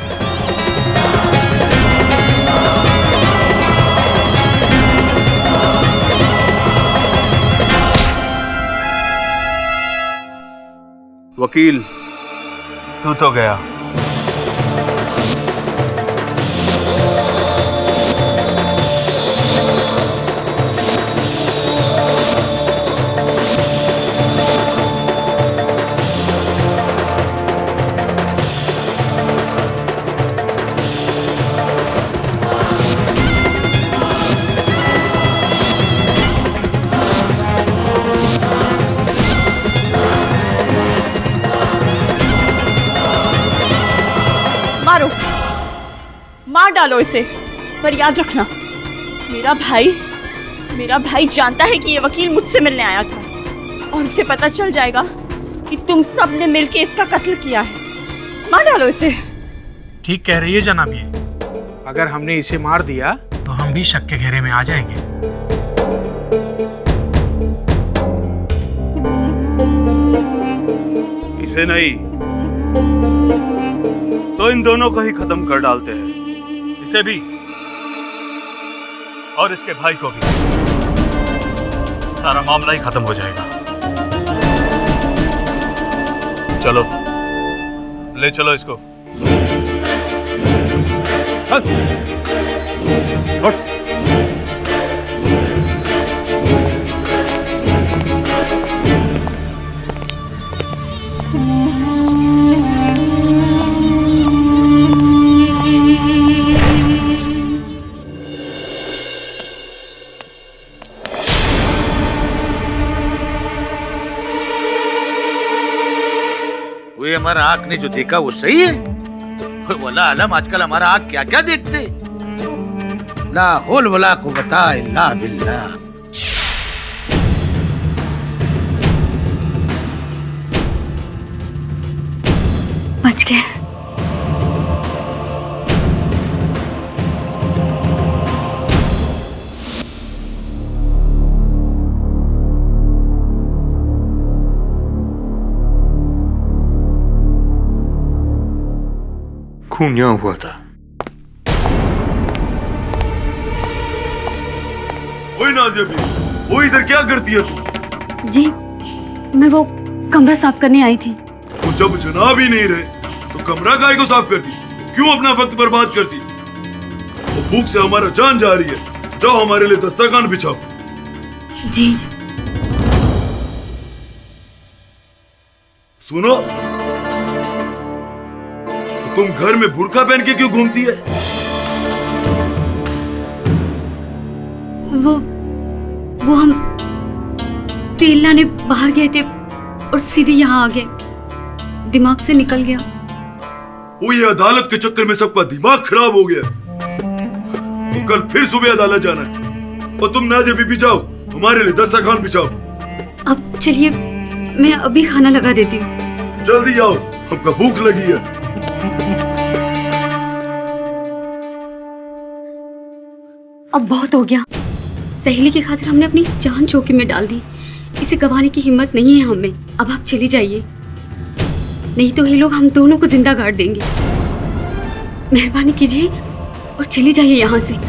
वकील, तू तो गया। मार डालो इसे, पर याद रखना मेरा भाई जानता है कि ये वकील मुझसे मिलने आया था और उसे पता चल जाएगा कि तुम सब ने मिलकर इसका कत्ल किया है। मार डालो इसे। ठीक कह रही है जनाब, ये अगर हमने इसे मार दिया तो हम भी शक के घेरे में आ जाएंगे। इसे नहीं तो इन दोनों को ही खत्म कर डालते हैं, इसे भी और इसके भाई को भी। सारा मामला ही खत्म हो जाएगा। चलो ले चलो इसको। वो हमारा आँख ने जो देखा वो सही है? वला आलम आजकल हमारा आँख क्या क्या देखते। ला हौल वला कुव्वता इल्ला बिल्लाह। बच गए। खून यहाँ हुआ था। वही नाज़िया भी, वो इधर क्या करती है तू? जी, मैं वो कमरा साफ करने आई थी। तो जब जनाब ही नहीं रहे तो कमरा काहे को साफ करती? क्यों अपना वक्त बर्बाद करती? वो भूख से हमारा जान जा रही है। जाओ हमारे लिए दस्तरखान बिछाओ। जी। सुनो, तुम घर में बुर्का पहन के क्यों घूमती है? वो हम तेल लाने बाहर गए थे और सीधे यहाँ आ गए, दिमाग से निकल गया। वो ये अदालत के चक्कर में सबका दिमाग खराब हो गया। तो कल फिर सुबह अदालत जाना है और तुम नाज़िया बीबी जाओ हमारे लिए दस्तरखान बिछाओ। अब चलिए, मैं अभी खाना लगा देती हूँ। जल्दी आओ, हमको भूख लगी है। अब बहुत हो गया। सहेली की खातिर हमने अपनी जान जोखिम में डाल दी। इसे गंवाने की हिम्मत नहीं है हमें। अब आप चली जाइए, नहीं तो ये लोग हम दोनों को जिंदा गाड़ देंगे। मेहरबानी कीजिए और चली जाइए यहाँ से।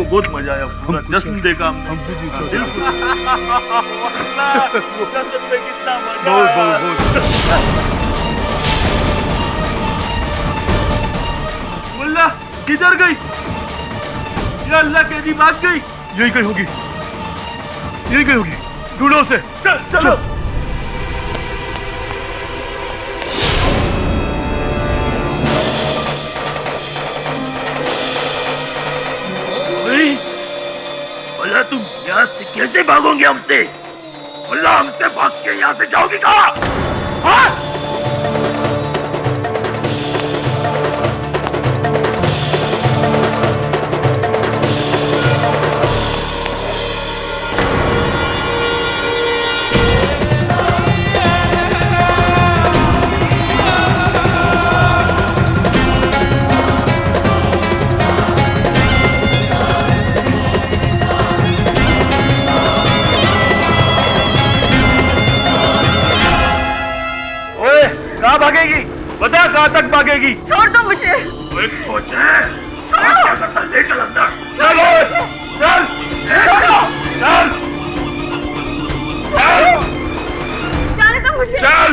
को बहुत मजा आया, पूरा जश्न देखा हमने। जश्न में कितना मजा आया। मुल्ला किधर गई? ये अल्लाह के दी भाग गई। यही कहीं होगी, यही कहीं होगी, ढूंढो उसे। चलो बोला तुम यहाँ से कैसे भागोगे हमसे? बोला हमसे भाग के यहाँ से जाओगी कहाँ? हाँ? कहाँ भागेगी? बता कहाँ तक भागेगी? छोड़ दो मुझे। क्या करता? ले चल अंदर। चल चल चल जाने दो मुझे। चल।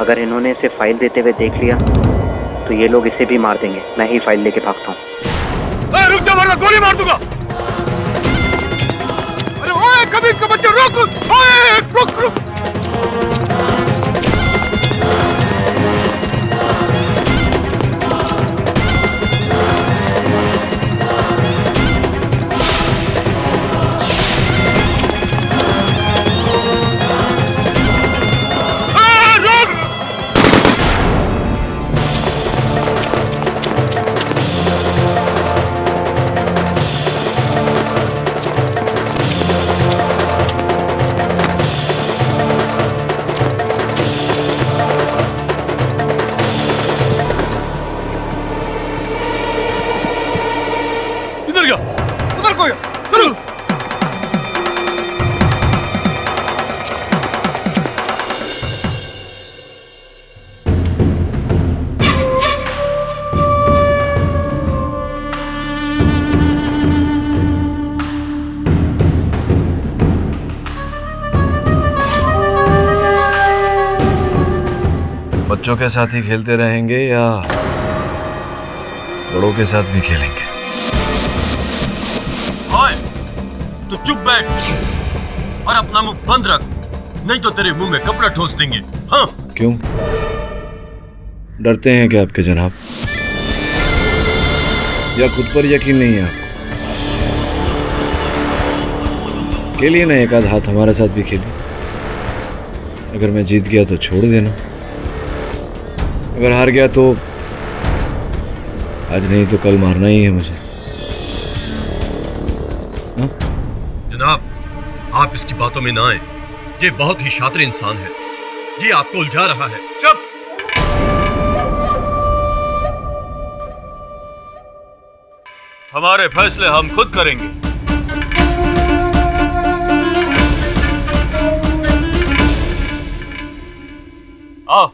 अगर इन्होंने इसे फाइल देते हुए देख लिया तो ये लोग इसे भी मार देंगे। मैं ही फाइल लेके भागता हूँ। रुक जा वरना गोली मार दूंगा। अरे ओए कभी इसका बच्चा रुक। ओए रुक रुक। बच्चों के साथ ही खेलते रहेंगे या बड़ों के साथ भी खेलेंगे? ओए, तू चुप बैठ और अपना मुंह बंद रख, नहीं तो तेरे मुंह में कपड़ा ठोस देंगे। हाँ? क्यों? डरते हैं क्या आपके जनाब? या खुद पर यकीन नहीं है आपको? खेलिए ना एक आध हाथ हमारे साथ भी खेलिए। अगर मैं जीत गया तो छोड़ देना, अगर हार गया तो आज नहीं तो कल मारना ही है मुझे। हा? जनाब, आप इसकी बातों में ना आए। ये बहुत ही शातिर इंसान है, ये आपको उलझा रहा है। चुप। हमारे फैसले हम खुद करेंगे। आओ।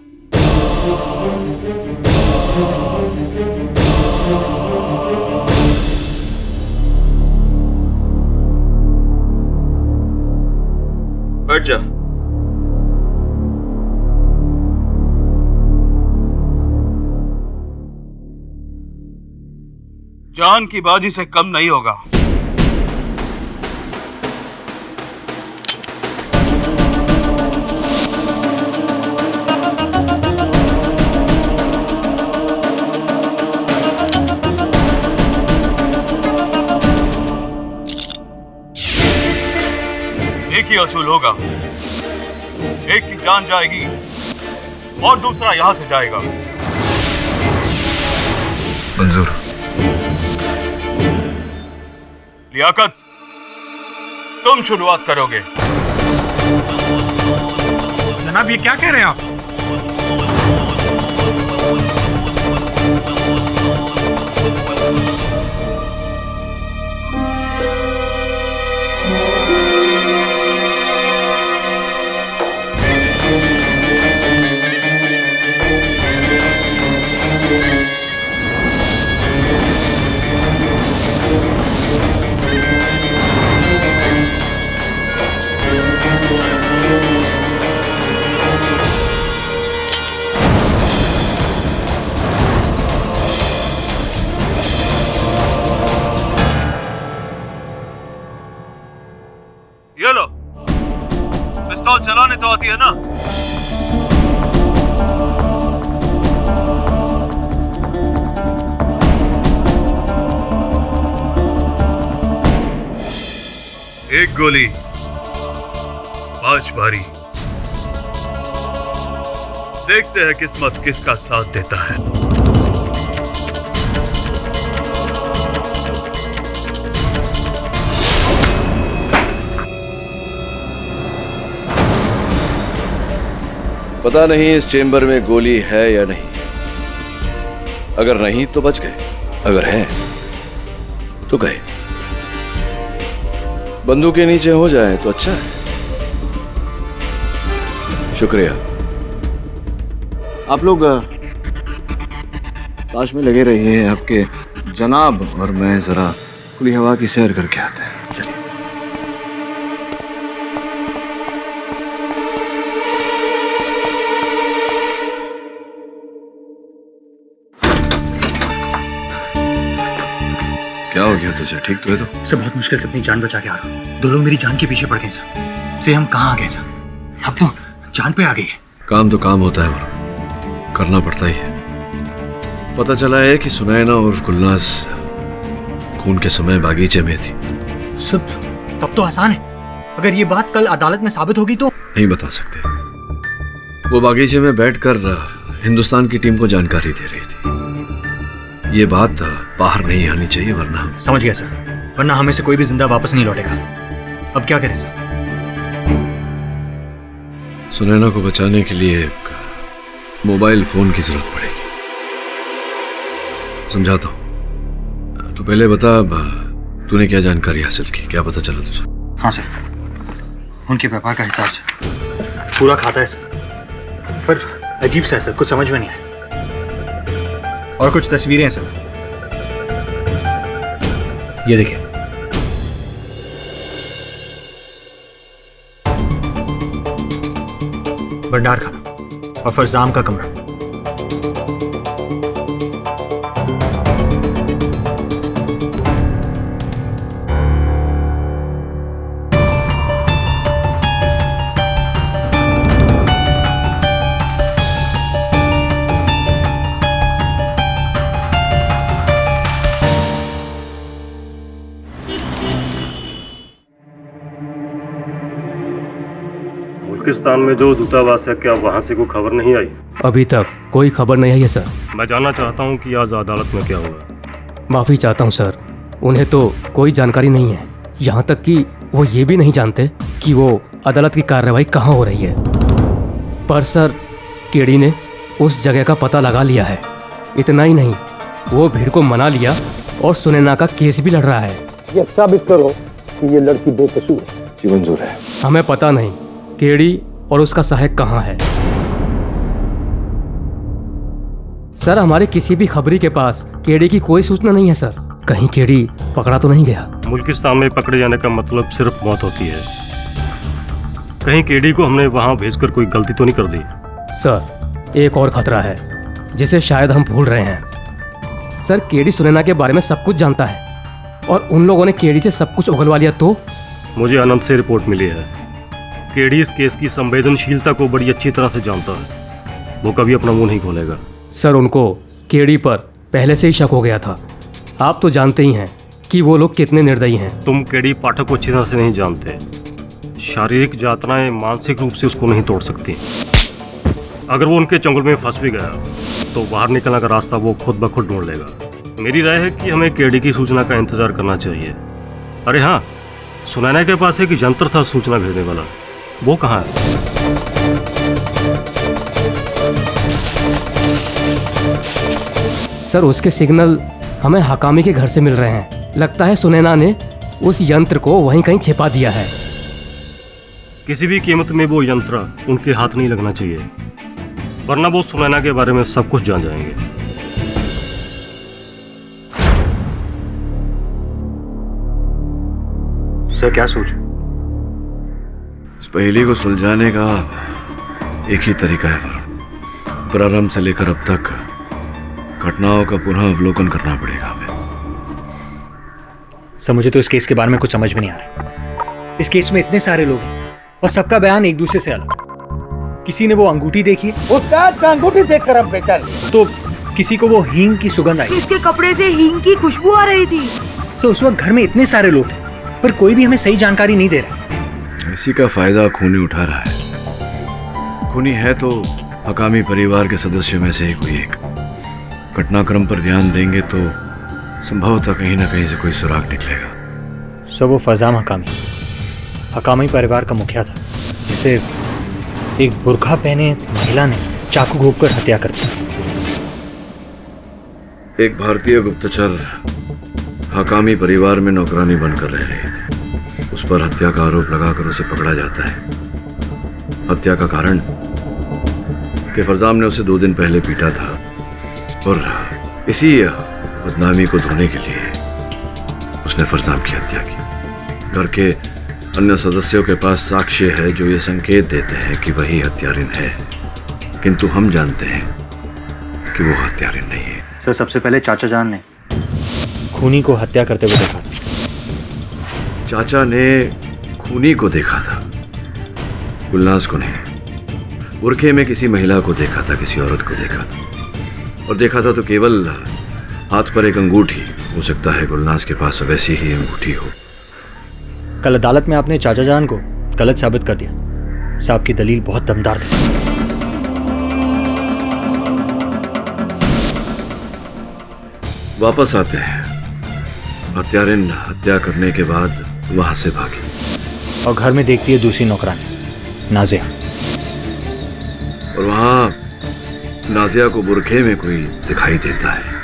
बैठ जा। जान की बाजी से कम नहीं होगा। एक ही असूल होगा, एक की जान जाएगी और दूसरा यहां से जाएगा। मंजूर। लियाकत, तुम शुरुआत करोगे। जनाब, ये क्या कह रहे हैं आप? ये लो, पिस्तौल चलाने तो आती है ना? एक गोली 5 बारी। देखते हैं किस्मत किसका साथ देता है। पता नहीं इस चेंबर में गोली है या नहीं। अगर नहीं तो बच गए, अगर है तो गए। बंदूक के नीचे हो जाए तो अच्छा है। शुक्रिया। आप लोग ताश में लगे रहिए, आपके जनाब और मैं जरा खुली हवा की सैर करके आते हैं। चलिए। क्या हो गया तुझे? ठीक तो है तो? सर बहुत मुश्किल से अपनी जान बचा के आ रहा हूँ। 2 लोग मेरी जान के पीछे पड़ गए सर। से हम कहाँ आ गए सर? अब तो जान पे आ गई। काम तो काम होता है और करना पड़ता ही है। पता चला है कि सुनैना और गुलनाज खून के समय बागीचे में थी। सब तब तो आसान है। अगर ये बात कल अदालत में साबित होगी तो? नहीं बता सकते। वो बागीचे में बैठकर हिंदुस्तान की टीम को जानकारी दे रही थी। ये बात बाहर नहीं आनी चाहिए वरना। समझ गया सर, वरना हमें से कोई भी जिंदा वापस नहीं लौटेगा। अब क्या करें सर? सुनैना को बचाने के लिए एक मोबाइल फोन की जरूरत पड़ेगी। समझाता हूं। तो पहले बता, तूने क्या जानकारी हासिल की? क्या पता चला तुझे? हाँ सर, उनके व्यापार का हिसाब पूरा खाता है सर, पर अजीब सा है सर, कुछ समझ में नहीं आया। और कुछ तस्वीरें हैं सर, ये देखिए। भंडार खाना और फरजाम का कमरा। पाकिस्तान में जो दूतावास है, क्या वहाँ से कोई खबर नहीं आई? अभी तक कोई खबर नहीं आई है सर। मैं जानना चाहता हूँ कि आज अदालत में क्या हुआ। माफ़ी चाहता हूँ सर, उन्हें तो कोई जानकारी नहीं है। यहाँ तक कि वो ये भी नहीं जानते कि वो अदालत की कार्रवाई कहाँ हो रही है। पर सर, केडी ने उस जगह का पता लगा लिया है। इतना ही नहीं, वो भीड़ को मना लिया और सुनैना का केस भी लड़ रहा है। ये साबित करो कि ये लड़की बेकसूर है। जी मंजूर है। हमें पता नहीं केडी और उसका सहायक कहाँ है। सर, हमारे किसी भी खबरी के पास केडी की कोई सूचना नहीं है सर। कहीं केडी पकड़ा तो नहीं गया? मुल्किस्तान में पकड़े जाने का मतलब सिर्फ मौत होती है। कहीं केडी को हमने वहां भेजकर कोई गलती तो नहीं कर दी? सर, एक और खतरा है जिसे शायद हम भूल रहे हैं। सर, केडी सुनैना के बारे में सब कुछ जानता है और उन लोगों ने केडी से सब कुछ उगलवा लिया तो? मुझे अनंत से रिपोर्ट मिली है। केडी इस केस की संवेदनशीलता को बड़ी अच्छी तरह से जानता है। वो कभी अपना मुंह नहीं खोलेगा। सर, उनको केडी पर पहले से ही शक हो गया था। आप तो जानते ही हैं कि वो लोग कितने निर्दयी हैं। तुम केडी पाठक को अच्छी तरह से नहीं जानते। शारीरिक यातनाएं मानसिक रूप से उसको नहीं तोड़ सकती। अगर वो उनके चंगुल में फंस भी गया तो बाहर निकलने का रास्ता वो खुद ब खुद ढूंढ लेगा। मेरी राय है कि हमें केडी की सूचना का इंतजार करना चाहिए। अरे हाँ, सुनैना के पास एक यंत्र था सूचना भेजने वाला, वो कहाँ है? सर उसके सिग्नल हमें हकामी के घर से मिल रहे हैं। लगता है सुनैना ने उस यंत्र को वहीं कहीं छिपा दिया है। किसी भी कीमत में वो यंत्र उनके हाथ नहीं लगना चाहिए, वरना वो सुनैना के बारे में सब कुछ जान जाएंगे। सर क्या सोच? इस पहेली को सुलझाने का एक ही तरीका है, प्रारंभ से लेकर अब तक घटनाओं का पुनः अवलोकन करना पड़ेगा हमें। सर मुझे तो इस केस के बारे में कुछ समझ में नहीं आ रहा। इस केस में इतने सारे लोग हैं और सबका बयान एक दूसरे से अलग। किसी ने वो अंगूठी देखी, उस्ताद का अंगूठी देखकर हम बेचैन तो किसी को वो हींग की सुगंध आई, इसके कपड़े से हींग की खुशबू आ रही थी। तो उस वक्त घर में इतने सारे लोग थे पर कोई भी हमें सही जानकारी नहीं दे रहा। इसी का फायदा खूनी उठा रहा है। खूनी है तो हकामी परिवार के सदस्यों में से ही कोई एक। घटनाक्रम पर ध्यान देंगे तो संभवतः कहीं ना कहीं से कोई सुराग निकलेगा। सर वो फजाम हकामी परिवार का मुखिया था, जिसे एक बुर्का पहने महिला ने चाकू घोंपकर हत्या कर दी। एक भारतीय गुप्तचर हकामी परिवार में नौकरानी बनकर रह रही थी। उस पर हत्या का आरोप लगाकर उसे पकड़ा जाता है। हत्या का कारण कि फरजाम ने उसे 2 दिन पहले पीटा था और इसी बदनामी को धोने के लिए उसने फरजाम की हत्या की। घर के अन्य सदस्यों के पास साक्ष्य है जो ये संकेत देते हैं कि वही हत्यारिन है, किंतु हम जानते हैं कि वो हत्यारिन नहीं है। सर सबसे पहले चाचा जान ने खूनी को हत्या करते हुए देखा। चाचा ने खूनी को देखा था, गुलनाज को नहीं। बुरखे में किसी महिला को देखा था, किसी औरत को देखा था, और देखा था तो केवल हाथ पर एक अंगूठी। हो सकता है गुलनाज के पास वैसी ही अंगूठी हो। कल अदालत में आपने चाचा जान को गलत साबित कर दिया। साहब की दलील बहुत दमदार थी। वापस आते हैं। हत्यारिन हत्या करने के बाद वहां से भागी और घर में देखती है दूसरी नौकरानी नाजिया, और वहां नाजिया को बुरखे में कोई दिखाई देता है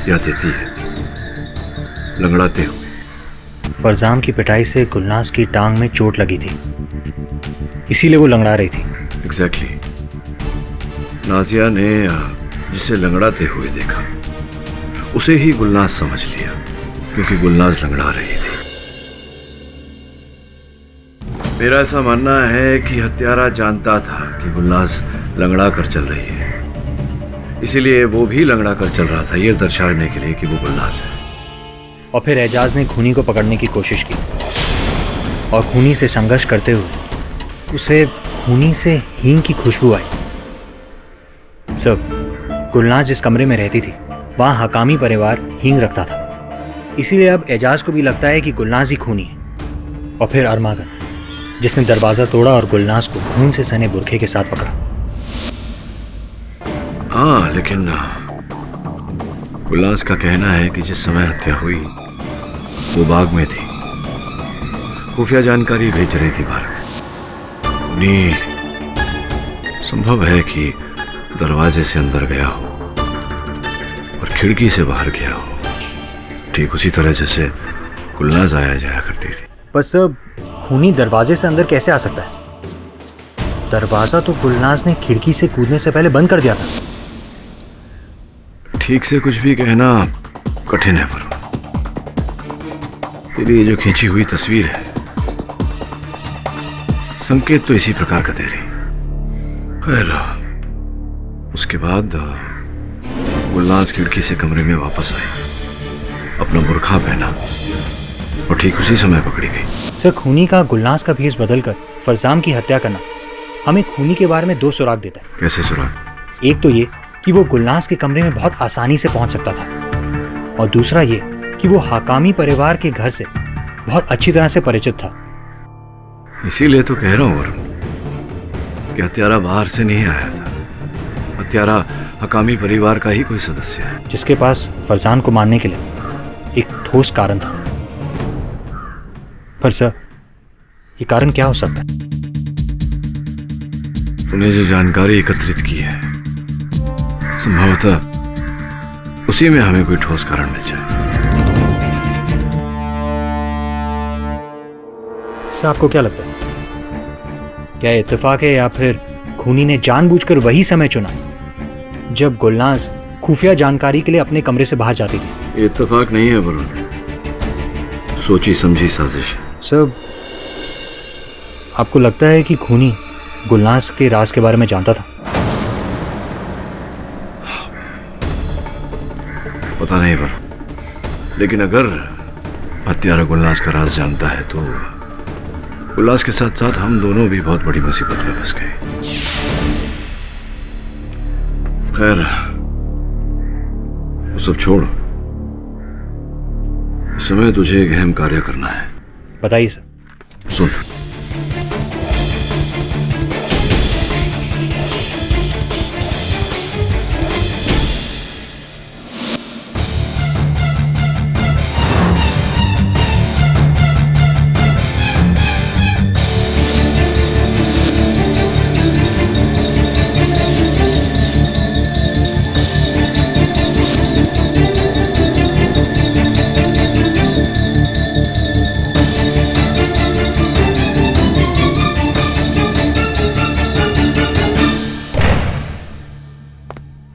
या देती है, लंगड़ाते हुए। फरजाम की पिटाई से गुलनाज की टांग में चोट लगी थी, इसीलिए वो लंगड़ा रही थी। एग्जैक्टली। नाजिया ने जिसे लंगड़ाते हुए देखा उसे ही गुलनाज समझ लिया, क्योंकि गुलनाज लंगड़ा रही थी। मेरा ऐसा मानना है कि हत्यारा जानता था कि गुलनाज लंगड़ा कर चल रही है, इसीलिए वो भी लंगड़ा कर चल रहा था, ये दर्शाने के लिए कि वो गुलनाज है। और फिर एजाज ने खूनी को पकड़ने की कोशिश की और खूनी से संघर्ष करते हुए उसे खूनी से हींग की खुशबू आई। सब गुलनाज जिस कमरे में रहती थी वहाँ हकामी परिवार हींग रखता था, इसीलिए अब एजाज को भी लगता है कि गुलनाज ही खूनी है। और फिर अरमागन, जिसने दरवाजा तोड़ा और गुलनाज को खून से सने बुरखे के साथ पकड़ा। हाँ, लेकिन गुलनाज का कहना है कि जिस समय हत्या हुई वो बाग में थी, खुफिया जानकारी भेज रही थी बाहर। खूनी संभव है कि दरवाजे से अंदर गया हो और खिड़की से बाहर गया हो, ठीक उसी तरह जैसे गुलनाज आया जाया करती थी। बस खूनी दरवाजे से अंदर कैसे आ सकता है? दरवाजा तो गुलनाज ने खिड़की से कूदने से पहले बंद कर दिया था। ठीक से कुछ भी कहना कठिन है, पर तेरी ये जो खींची हुई तस्वीर है संकेत तो इसी प्रकार का दे रही। खैर, उसके बाद गुलनाज खिड़की से कमरे में वापस आई, अपना बुर्खा पहना और ठीक उसी समय पकड़ी गई। सर, खूनी का गुलनाज का भेष बदलकर फरजाम की हत्या करना हमें खूनी के बारे में 2 सुराग देता है। कैसे सुराग? एक तो ये कि वो गुलनाज के कमरे में बहुत आसानी से पहुंच सकता था, और दूसरा ये कि वो हकामी परिवार के घर से बहुत अच्छी तरह से परिचित था। इसीलिए तो कह रहा हूं वरुण कि हत्यारा बाहर से नहीं आया था। हत्यारा हकामी परिवार का ही कोई सदस्य है, जिसके पास फरजान को मारने के लिए एक ठोस कारण था। पर सर, ये कारण क्या हो सकता है? तूने जो जानकारी एकत्रित की है, संभवतः उसी में हमें कोई ठोस कारण मिल जाए। सर, आपको क्या लगता है, क्या इत्तेफाक है या फिर खूनी ने जानबूझकर वही समय चुना जब गुलनाज खुफिया जानकारी के लिए अपने कमरे से बाहर जाती थी? ये इत्तेफाक नहीं है वरुण, सोची समझी साजिश है। सर, आपको लगता है कि खूनी गुलनाज के राज के बारे में जानता था? पता नहीं पर, लेकिन अगर हत्यारा गुलनाज का राज जानता है तो गुलनाज के साथ साथ हम दोनों भी बहुत बड़ी मुसीबत में फंस गए। खैर, वो सब छोड़, इस समय तुझे एक अहम कार्य करना है। बताइए सर। सुन,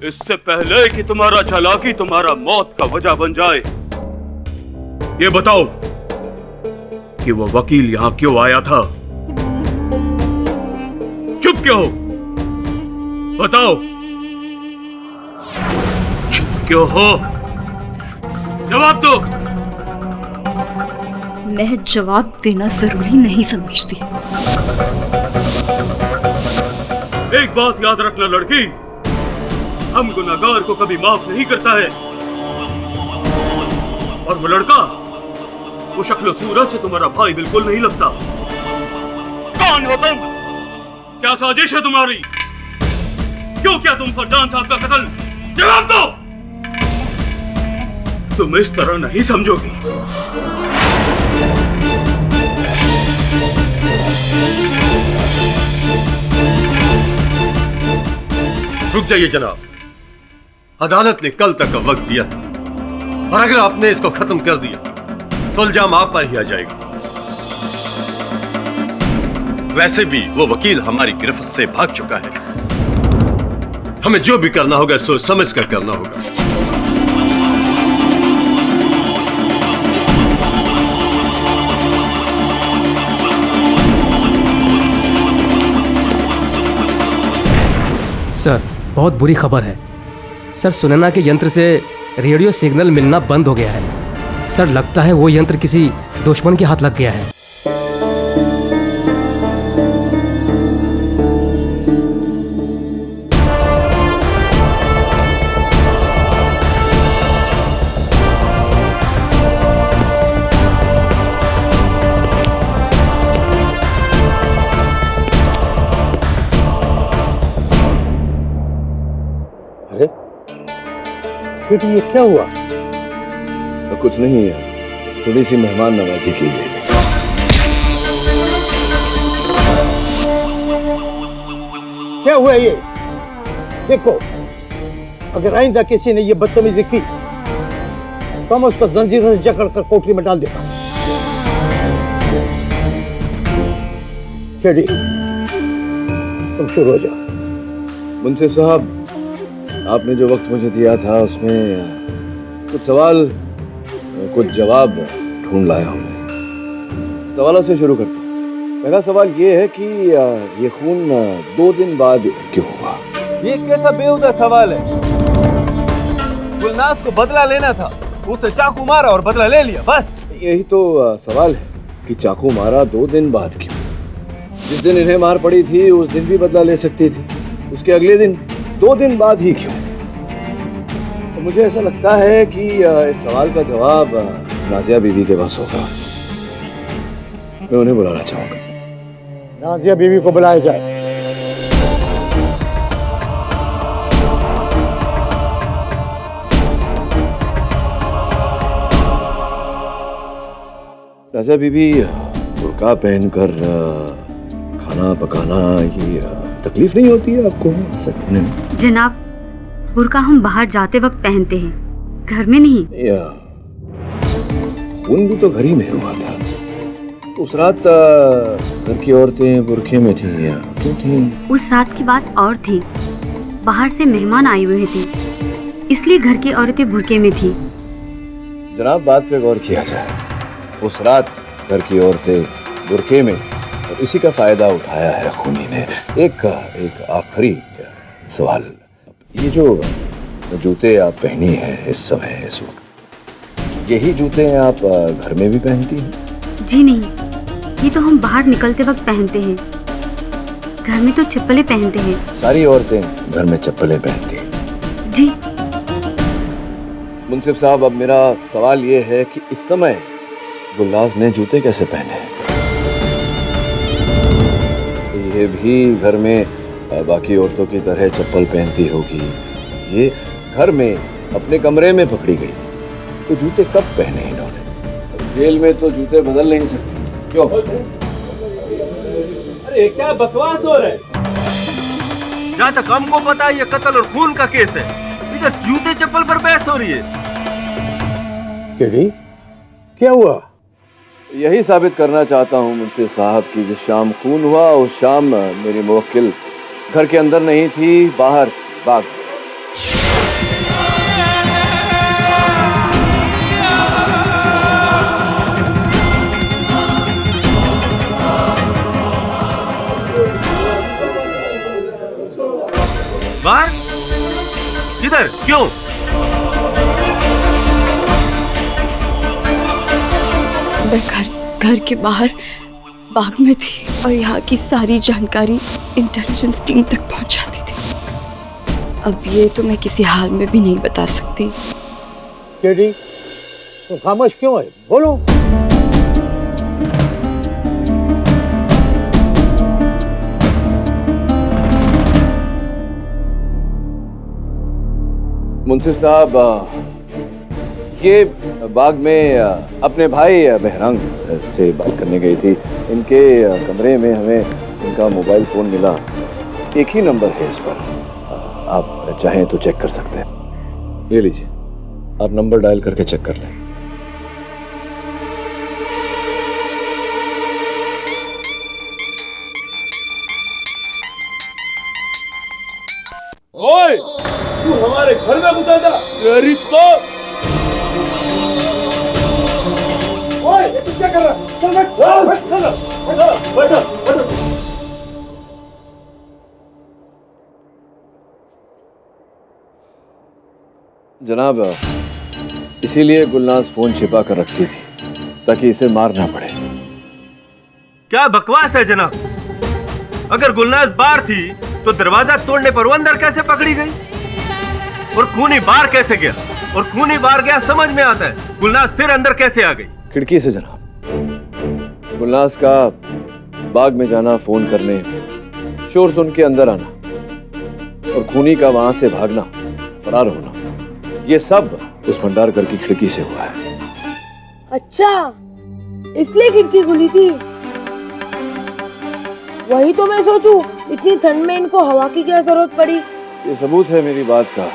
इससे पहले कि तुम्हारा चालाकी तुम्हारा मौत का वजह बन जाए, ये बताओ कि वो वकील यहां क्यों आया था? चुप क्यों हो? बताओ, चुप क्यों हो? जवाब दो। मैं जवाब देना जरूरी नहीं समझती। एक बात याद रखना लड़की, हम गुनाहगार को कभी माफ नहीं करता है। और वो लड़का, वो शक्ल सूरत से तुम्हारा भाई बिल्कुल नहीं लगता। कौन हो तुम? क्या साजिश है तुम्हारी? क्यों किया तुम फरजान साहब का कत्ल? जवाब दो। तुम इस तरह नहीं समझोगी। रुक जाइए जनाब, अदालत ने कल तक का वक्त दिया था, और अगर आपने इसको खत्म कर दिया तो इल्जाम आप पर ही आ जाएगा। वैसे भी वो वकील हमारी गिरफ्त से भाग चुका है। हमें जो भी करना होगा सोच समझ कर करना होगा। सर, बहुत बुरी खबर है सर। सुनैना के यंत्र से रेडियो सिग्नल मिलना बंद हो गया है सर। लगता है वो यंत्र किसी दुश्मन के हाथ लग गया है। अरे बेटी, ये क्या हुआ? तो कुछ नहीं है, थोड़ी सी मेहमान नवाजी की गई। क्या हुआ ये? देखो, अगर आइंदा किसी ने ये बदतमीजी की तो मैं उसको जंजीरों से जकड़ कर कोठरी में डाल देता। केडी, तुम शुरू हो जाओ। मुंसिफ साहब, आपने जो वक्त मुझे दिया था उसमें कुछ सवाल कुछ जवाब ढूंढ लाया हूं मैं। सवालों से शुरू करता हूं। पहला सवाल ये है कि ये खून 2 दिन बाद क्यों हुआ? ये कैसा बेहुदा सवाल है? गुलनाज को बदला लेना था, उसने चाकू मारा और बदला ले लिया, बस। यही तो सवाल है कि चाकू मारा 2 दिन बाद क्यों? जिस दिन इन्हें मार पड़ी थी उस दिन भी बदला ले सकती थी, उसके अगले दिन 2 दिन बाद ही क्यों? तो मुझे ऐसा लगता है कि इस सवाल का जवाब नाजिया बीवी के पास होगा। मैं उन्हें बुलाना चाहूंगा। नाजिया बीवी को बुलाया जाए। राजा बीबी, बुर्का पहनकर खाना पकाना ये तकलीफ नहीं होती है आपको ऐसा करने में? जनाब, बुर्का हम बाहर जाते वक्त पहनते हैं, घर में नहीं। खून भी तो घर ही में हुआ था। उस रात घर की औरतें बुर्के में थीं या क्यों थीं? उस रात की बात और थी। बाहर से मेहमान आए हुए थे, इसलिए घर की औरतें बुर्के में थी। जनाब, बात पे गौर किया जाए। उस रात घर की औरतें बुर्के में थीं और इसी का फायदा उठाया है खूनी ने। एक आखिरी सवाल, ये जो जूते आप पहनी हैं इस समय इस वक्त, यही जूते आप घर में भी पहनती हैं? जी नहीं, ये तो हम बाहर निकलते वक्त पहनते हैं। घर में तो चप्पलें पहनते हैं। सारी औरतें घर में चप्पलें पहनती हैं? जी। मुंसिफ साहब, अब मेरा सवाल ये है कि इस समय गुलनाज ने जूते कैसे पहने हैं? ये भी घर में बाकी औरतों की तरह चप्पल पहनती होगी। ये घर में अपने कमरे में पकड़ी गई थी, तो जूते कब पहने इन्होंने? जेल में तो जूते बदल नहीं सकते, क्यों? अरे क्या बकवास हो रहा है? जहाँ तक हमको पता है ये कत्ल और खून का केस है, इधर जूते चप्पल पर बहस हो रही है। केडी, क्या हुआ? यही साबित करना चाहता हूँ मुंसिफ साहब कि जिस शाम खून हुआ उस शाम मेरी मुवक्किल घर के अंदर नहीं थी, बाहर थी, बाग। बाहर? किधर? क्यों? मैं घर के बाहर बाग में थी और यहाँ की सारी जानकारी इंटेलिजेंस टीम तक पहुँचा दी थी। अब ये तो मैं किसी हाल में भी नहीं बता सकती। केडी, तो खामोश क्यों है? बोलो। मुंसिफ साहब, ये बाग में अपने भाई बहरंग से बात करने गई थी। इनके कमरे में हमें इनका मोबाइल फ़ोन मिला, एक ही नंबर है इस पर। आप चाहें तो चेक कर सकते हैं। ये लीजिए, आप नंबर डायल करके चेक कर लें। ओए, तू हमारे घर में घुसा था? तेरी तो ओए, ये तू क्या कर रहा है? चल बैठ। जनाब, इसीलिए गुलनाज फोन छिपा कर रखती थी ताकि इसे मारना पड़े। क्या बकवास है जनाब? अगर गुलनाज बाहर थी तो दरवाजा तोड़ने पर वो अंदर कैसे पकड़ी गई? और खूनी बाहर कैसे गया? और खूनी बाहर गया समझ में आता है, गुलनाज फिर अंदर कैसे आ गई? खिड़की से जनाब। गुलनाज का बाग में जाना, फोन करने, शोर सुन के अंदर आना और खूनी का वहां से भागना, फरार होना, ये सब उस भंडार घर की खिड़की से हुआ है। अच्छा, इसलिए खिड़की खुली थी। वही तो मैं सोचूं, इतनी ठंड में इनको हवा की क्या जरूरत पड़ी? ये सबूत है मेरी बात का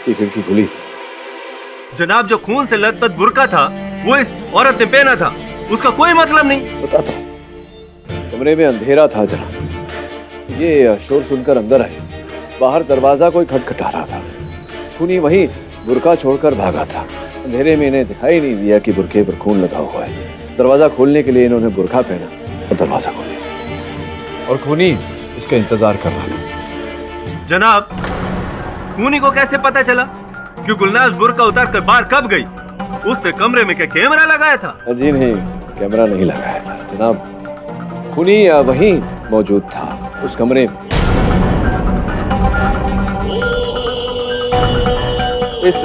कि खिड़की खुली थी। जनाब, जो खून से लथपथ बुर्का था वो इस औरत ने पहना था, उसका कोई मतलब नहीं। बताता हूं, कमरे में अंधेरा था जनाब। ये शोर सुनकर अंदर आए, बाहर दरवाजा कोई खटखटा रहा था। खूनी वहीं बुर्का छोड़कर भागा था। अंधेरे में इन्हें दिखाई नहीं दिया कि बुर्के पर खून लगा हुआ है। दरवाजा खोलने के लिए इन्होंने बुर्का पहना और दरवाजा खोला और खूनी इसका इंतजार कर रहा था। जनाब, खूनी को कैसे पता चला कि गुलनाज बुर्का उतार कर बाहर कब गई? उसने कमरे में क्या कैमरा लगाया था? जी नहीं, कैमरा नहीं लगाया था जनाब। खूनी वहीं मौजूद था उस कमरे में, इस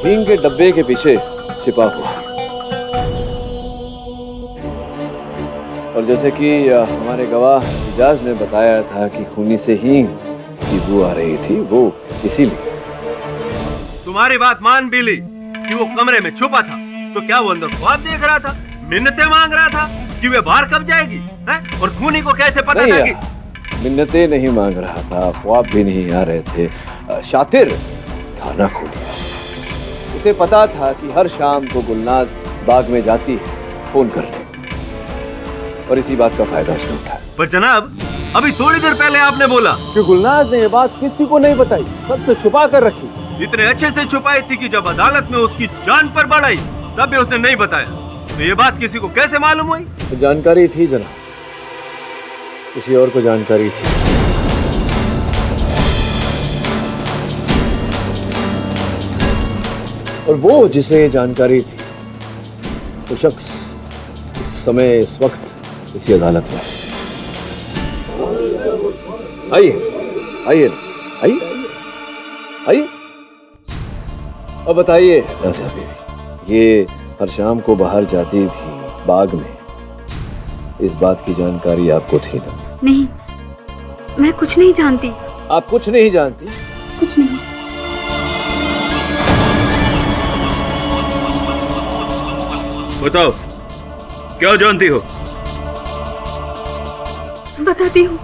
हींग के डब्बे के पीछे छिपा हुआ। और जैसे कि हमारे गवाह इजाज ने बताया था कि खूनी से ही की बू आ रही थी, वो इसीलिए। तुम्हारी बात मान भी ली कि वो कमरे में छुपा था, तो क्या वो अंदर ख्वाब देख रहा था, मिन्नतें मांग रहा था कि वे बाहर कब जाएगी है? और खूनी को कैसे पता था कि मिन्नतें नहीं मांग रहा था, ख्वाब भी नहीं आ रहे थे। शातिर था ना खूनी। उसे पता था कि हर शाम को गुलनाज बाग में जाती है फोन करने, और इसी बात का फायदा उसने उठाया। पर जनाब, अभी थोड़ी देर पहले आपने बोला कि गुलनाज ने ये बात किसी को नहीं बताई, सबसे छुपा कर रखी। इतने अच्छे से छुपाई थी कि जब अदालत में उसकी जान पर बढ़ आई तब भी उसने नहीं बताया। तो ये बात किसी को कैसे मालूम हुई? तो जानकारी थी जनाब, किसी और को जानकारी थी। और वो जिसे जानकारी थी, वो शख्स इस समय, इस वक्त इसी अदालत में। आइए आइए आइए आइए, अब बताइए राज़िया बीवी, ये हर शाम को बाहर जाती थी बाग में, इस बात की जानकारी आपको थी ना? नहीं, मैं कुछ नहीं जानती। आप कुछ नहीं जानती? कुछ नहीं। बताओ, क्या जानती हो? बताती हूँ,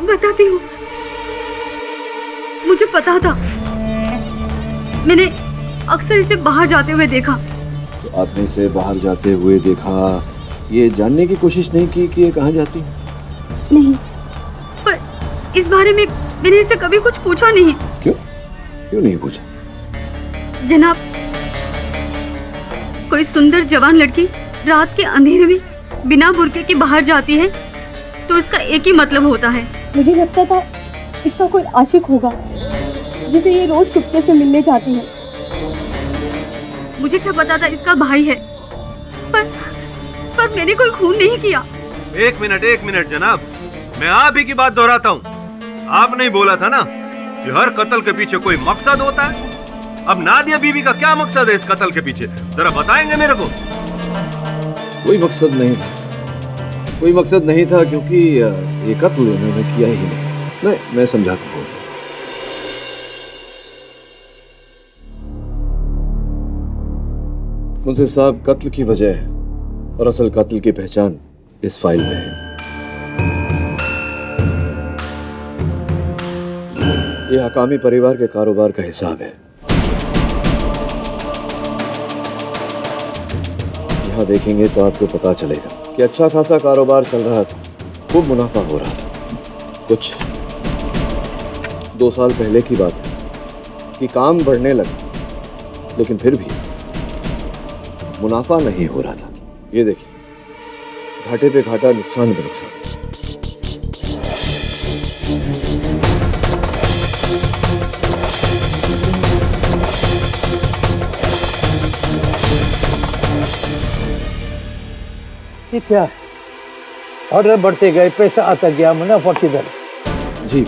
बताती हूँ। मुझे पता था, मैंने अक्सर इसे बाहर जाते हुए देखा। तो आपने इसे बाहर जाते हुए देखा, ये जानने की कोशिश नहीं की कि ये कहाँ जाती है? नहीं, पर इस बारे में मैंने इसे कभी कुछ पूछा नहीं। क्यों? क्यों नहीं पूछा? जनाब, कोई सुंदर जवान लड़की रात के अंधेरे में बिना बुर्के के बाहर जाती है तो इसका एक ही मतलब होता है। मुझे लगता था इसका कोई आशिक होगा जिसे ये रोज चुपके से मिलने जाती है। मुझे क्या पता था इसका भाई है, पर मैंने कोई खून नहीं किया। एक मिनट जनाब, मैं आप ही की बात दोहराता हूँ। आपने ही बोला था ना कि हर कत्ल के पीछे कोई मकसद होता है। अब नादिया बीवी का क्या मकसद है इस कत्ल के पीछे, जरा बताएंगे मेरे को? कोई मकसद नहीं था, कोई मकसद नहीं था, क्योंकि ये कत्ल उन्होंने किया ही नहीं। मैं समझाता हूँ। मुंसिफ साहब, कत्ल की वजह और असल कत्ल की पहचान इस फाइल में है। ये हकामी परिवार के कारोबार का हिसाब है। यहाँ देखेंगे तो आपको पता चलेगा कि अच्छा खासा कारोबार चल रहा था, खूब मुनाफा हो रहा था। कुछ 2 साल पहले की बात है कि काम बढ़ने लगा, लेकिन फिर भी मुनाफा नहीं हो रहा था। ये देखिए, घाटे पे घाटा, नुकसान पे नुकसान। ये क्या है? ऑर्डर बढ़ते गए, पैसा आता गया, मुनाफा किधर? जी,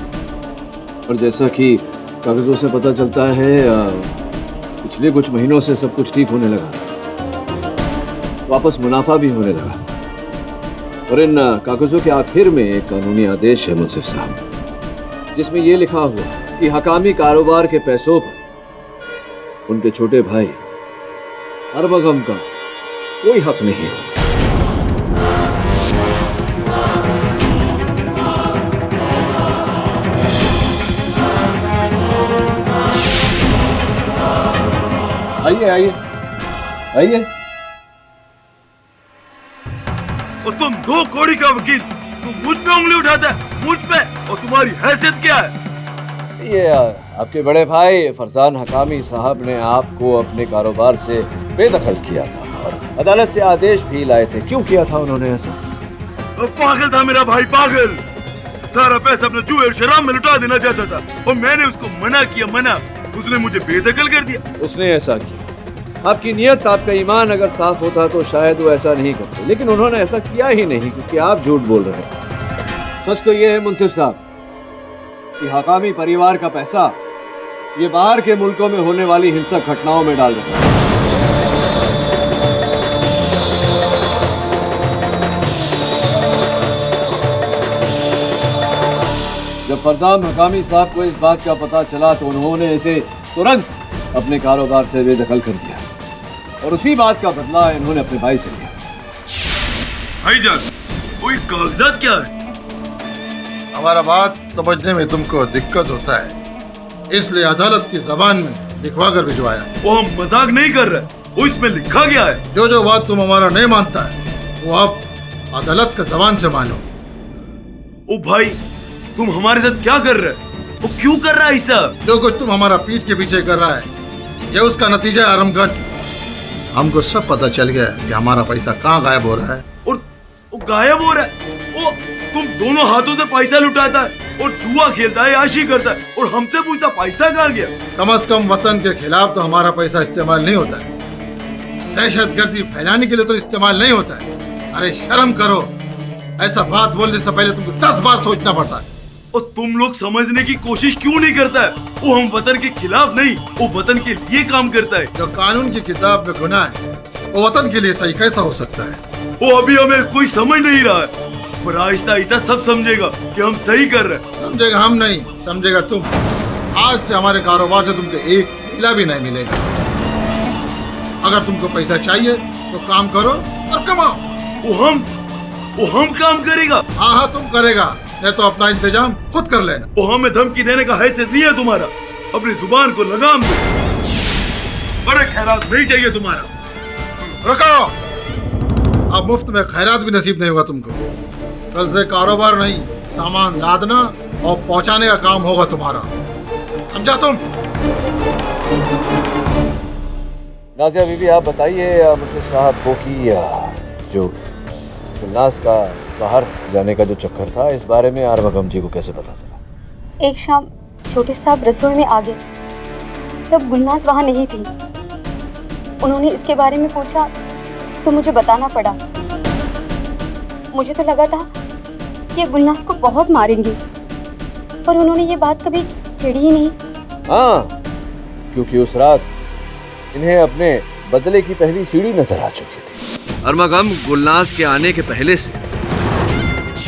और जैसा कि कागजों से पता चलता है, पिछले कुछ महीनों से सब कुछ ठीक होने लगा, वापस मुनाफा भी होने लगा। और इन कागजों के आखिर में एक कानूनी आदेश है मुंसिफ साहब, जिसमें यह लिखा हुआ कि हकामी कारोबार के पैसों पर उनके छोटे भाई अरबगम का कोई हक नहीं है। आइए आइए आइए। और तुम 2 कौड़ी का वकील, तुम मुझ पे उंगली उठाता है, मुझ पे, और तुम्हारी हैसियत क्या है? ये आपके बड़े भाई फरजान हकामी साहब ने आपको अपने कारोबार से बेदखल किया था और अदालत से आदेश भी लाए थे। क्यों किया था उन्होंने ऐसा? पागल था मेरा भाई, पागल। सारा पैसा अपने जुए शराब में लुटा देना चाहता था, और मैंने उसको मना किया, मना। उसने मुझे बेदखल कर दिया। उसने ऐसा किया। आपकी नियत, आपका ईमान अगर साफ होता तो शायद वो ऐसा नहीं करते, लेकिन उन्होंने ऐसा किया ही नहीं, क्योंकि आप झूठ बोल रहे हैं। सच तो ये है मुंसिफ साहब कि हकामी परिवार का पैसा ये बाहर के मुल्कों में होने वाली हिंसक घटनाओं में डाल रहे हैं। फरजान हकामी साहब को इस बात का पता चला तो उन्होंने इसे तुरंत अपने कारोबार से बेदखल कर दिया और उसी बात का बदला इन्होंने अपने भाई से लिया। भाईजान, कोई कागजात क्या है? हमारा बात समझने में तुमको दिक्कत होता है, इसलिए अदालत की जबान में लिखवा कर भिजवाया। वो हम मजाक नहीं कर रहे, वो इसमें लिखा गया है। जो जो बात तुम हमारा नहीं मानता है वो आप अदालत के जबान से मानो। ओ भाई, तुम हमारे साथ क्या कर रहे हो? वो क्यों कर रहा है ऐसा? जो कुछ तुम हमारा पीठ के पीछे कर रहा है ये उसका नतीजा है आरमगन। हमको सब पता चल गया कि हमारा पैसा कहाँ गायब हो रहा है। और वो गायब हो रहा है? वो तुम दोनों हाथों से पैसा लुटाता है और जुआ खेलता है, याशी करता है और हमसे पूछता पैसा कहाँ गया? कम से कम वतन के खिलाफ तो हमारा पैसा इस्तेमाल नहीं होता है, दहशतगर्दी फैलाने के लिए तो इस्तेमाल नहीं होता है। अरे शर्म करो, ऐसा बात बोलने से पहले तुमको 10 बार सोचना पड़ता है। और तुम लोग समझने की कोशिश क्यों नहीं करता है? वो हम वतन के खिलाफ नहीं, वो वतन के लिए काम करता है। जो कानून की किताब में गुनाह है वो वतन के लिए सही कैसा हो सकता है? वो अभी हमें कोई समझ नहीं रहा है, पर आहिस्ता आहिस्ता सब समझेगा कि हम सही कर रहे हैं। समझेगा हम नहीं, समझेगा तुम। आज से हमारे कारोबार से तुमको एक ढीला भी नहीं मिलेगा। अगर तुमको पैसा चाहिए तो काम करो और कमाओ। वो हम काम करेगा? हाँ, तुम करेगा, नहीं तो अपना इंतजाम खुद कर लेना। वो हमें धमकी देने का हैसियत नहीं है तुम्हारा। अपनी जुबान को लगाम दो। बड़े खैरात नहीं चाहिए तुम्हारा। रुको, अब मुफ्त में खैरात भी नसीब नहीं होगा तुमको। कल से कारोबार नहीं, सामान लादना और पहुंचाने का काम होगा तुम्हारा, समझा तुम? नाजिया बीबी, आप बताइए मुझे साहब को कि जो गुलनाज का बाहर जाने का जो चक्कर था, इस बारे में आरमगम जी को कैसे पता चला? एक शाम छोटे साहब रसोई में आ गए, तब गुलनाज वहाँ नहीं थी। उन्होंने इसके बारे में पूछा तो मुझे बताना पड़ा। मुझे तो लगा था कि गुलनाज को बहुत मारेंगे, पर उन्होंने ये बात कभी छिड़ी ही नहीं। हाँ, क्योंकि उस रात इन्हें अपने बदले की पहली सीढ़ी नजर आ चुकी थी। अरमगम गुलनाज के आने के पहले से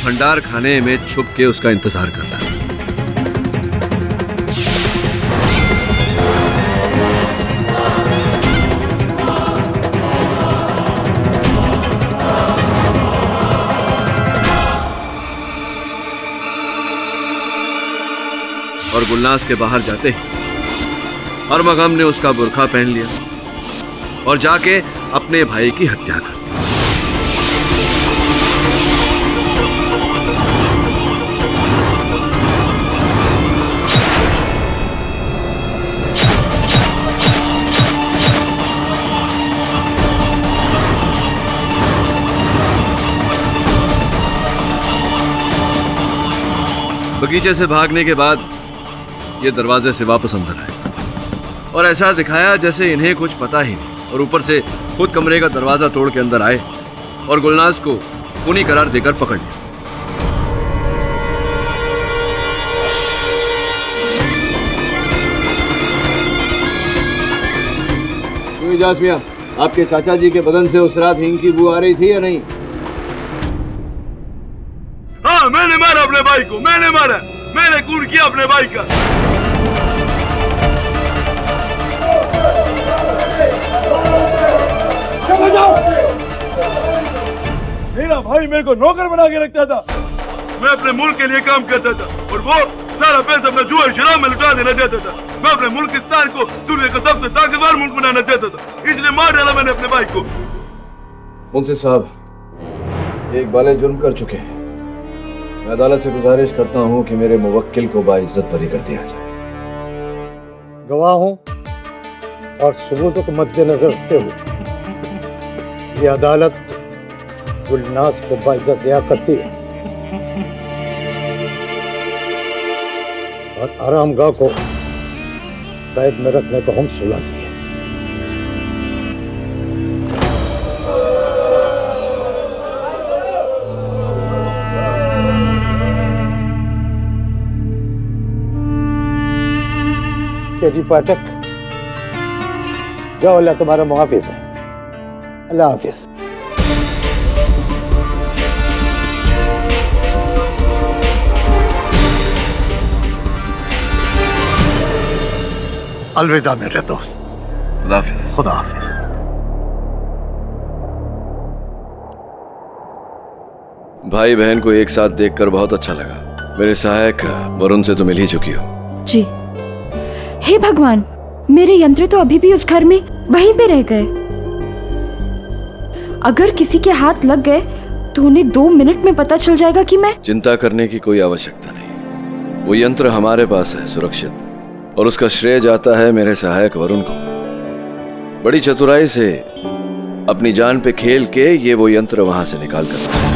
भंडार खाने में छुप के उसका इंतजार करता है। और गुलनाज के बाहर जाते ही अरमगम ने उसका बुर्खा पहन लिया और जाके अपने भाई की हत्या कर दी। बगीचे से भागने के बाद ये दरवाजे से वापस अंदर आए और ऐसा दिखाया जैसे इन्हें कुछ पता ही नहीं, और ऊपर से खुद कमरे का दरवाजा तोड़ के अंदर आए और गुलनाज को खूनी करार देकर पकड़ लिया। इजाज मियां, आपके चाचा जी के बदन से उस रात हींग की बू आ रही थी या नहीं? हाँ, मैंने मारा अपने भाई को, मैंने मारा, मैंने खून किया अपने भाई का। मेरा भाई मेरे को नौकर बना के रखता था। मैं अपने मुल्क के लिए काम करता था और वो सारा पैसा अपना जुआ शराब में लुटा देना चाहता था। मैं अपने मुल्किस्तान को दुनिया का सबसे ताकतवर मुल्क बनाना चाहता था, इसलिए मार डाला मैंने अपने भाई को। मुंशी साहब, एक बाले जुर्म कर चुके हैं। मैं अदालत से गुजारिश करता हूं कि मेरे मुवक्किल को बाइज्जत बरी कर दिया जाए। गवाह हूं और सबूतों को मद्देनजर रखते हुए ये अदालत गुलनाज को बाइज्जत दिया करती है और आरामगाह को कैद में रखने को हम सुलाती है। केडी पाठक, जाओ, अल्लाह तुम्हारा मुहाफिज है। अल्लाह हाफिज। अलविदा मेरे दोस्त। खुदा हाफिज। खुदा हाफिज। भाई बहन को एक साथ देखकर बहुत अच्छा लगा। मेरे सहायक वरुण से तो मिल ही चुकी हो। जी। हे भगवान, मेरे यंत्र तो अभी भी उस घर में वहीं पे रह गए। अगर किसी के हाथ लग गए तो उन्हें 2 मिनट में पता चल जाएगा कि मैं। चिंता करने की कोई आवश्यकता नहीं, वो यंत्र हमारे पास है सुरक्षित, और उसका श्रेय जाता है मेरे सहायक वरुण को। बड़ी चतुराई से अपनी जान पे खेल के ये वो यंत्र वहां से निकाल कर।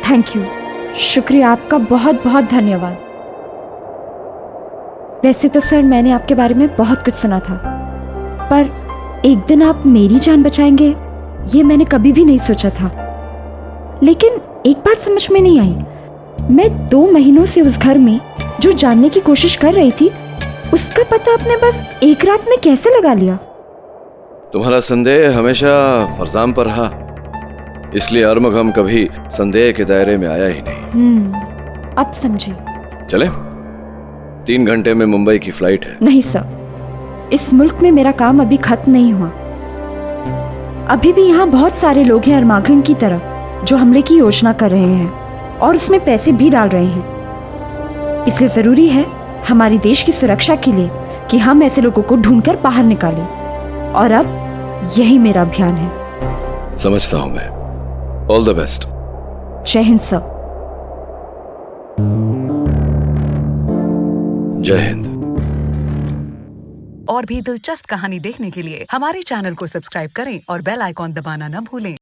थैंक यू, शुक्रिया आपका, बहुत बहुत धन्यवाद। वैसे तो सर मैंने आपके बारे में बहुत कुछ सुना था, पर एक दिन आप मेरी जान बचाएंगे ये मैंने कभी भी नहीं सोचा था। लेकिन एक बात समझ में नहीं आई, मैं 2 महीनों से उस घर में जो जानने की कोशिश कर रही थी उसका पता आपने बस एक रात में कैसे लगा लिया? तुम्हारा संदेह हमेशा फरजाम पर रहा, इसलिए अरमगम कभी संदेह के दायरे में आया ही नहीं। अब समझे। चले, 3 घंटे में मुंबई की फ्लाइट है। नहीं सर, इस मुल्क में मेरा काम अभी खत्म नहीं हुआ। अभी भी यहाँ बहुत सारे लोग हैं अरमागन की तरह जो हमले की योजना कर रहे हैं और उसमें पैसे भी डाल रहे हैं। इसलिए जरूरी है हमारी देश की सुरक्षा के लिए कि हम ऐसे लोगों को ढूंढकर बाहर निकालें, और अब यही मेरा अभियान है। समझता हूं मैं। All the best. जय हिंद सर। जय हिंद। और भी दिलचस्प कहानी देखने के लिए हमारे चैनल को सब्सक्राइब करें और बेल आइकॉन दबाना न भूलें।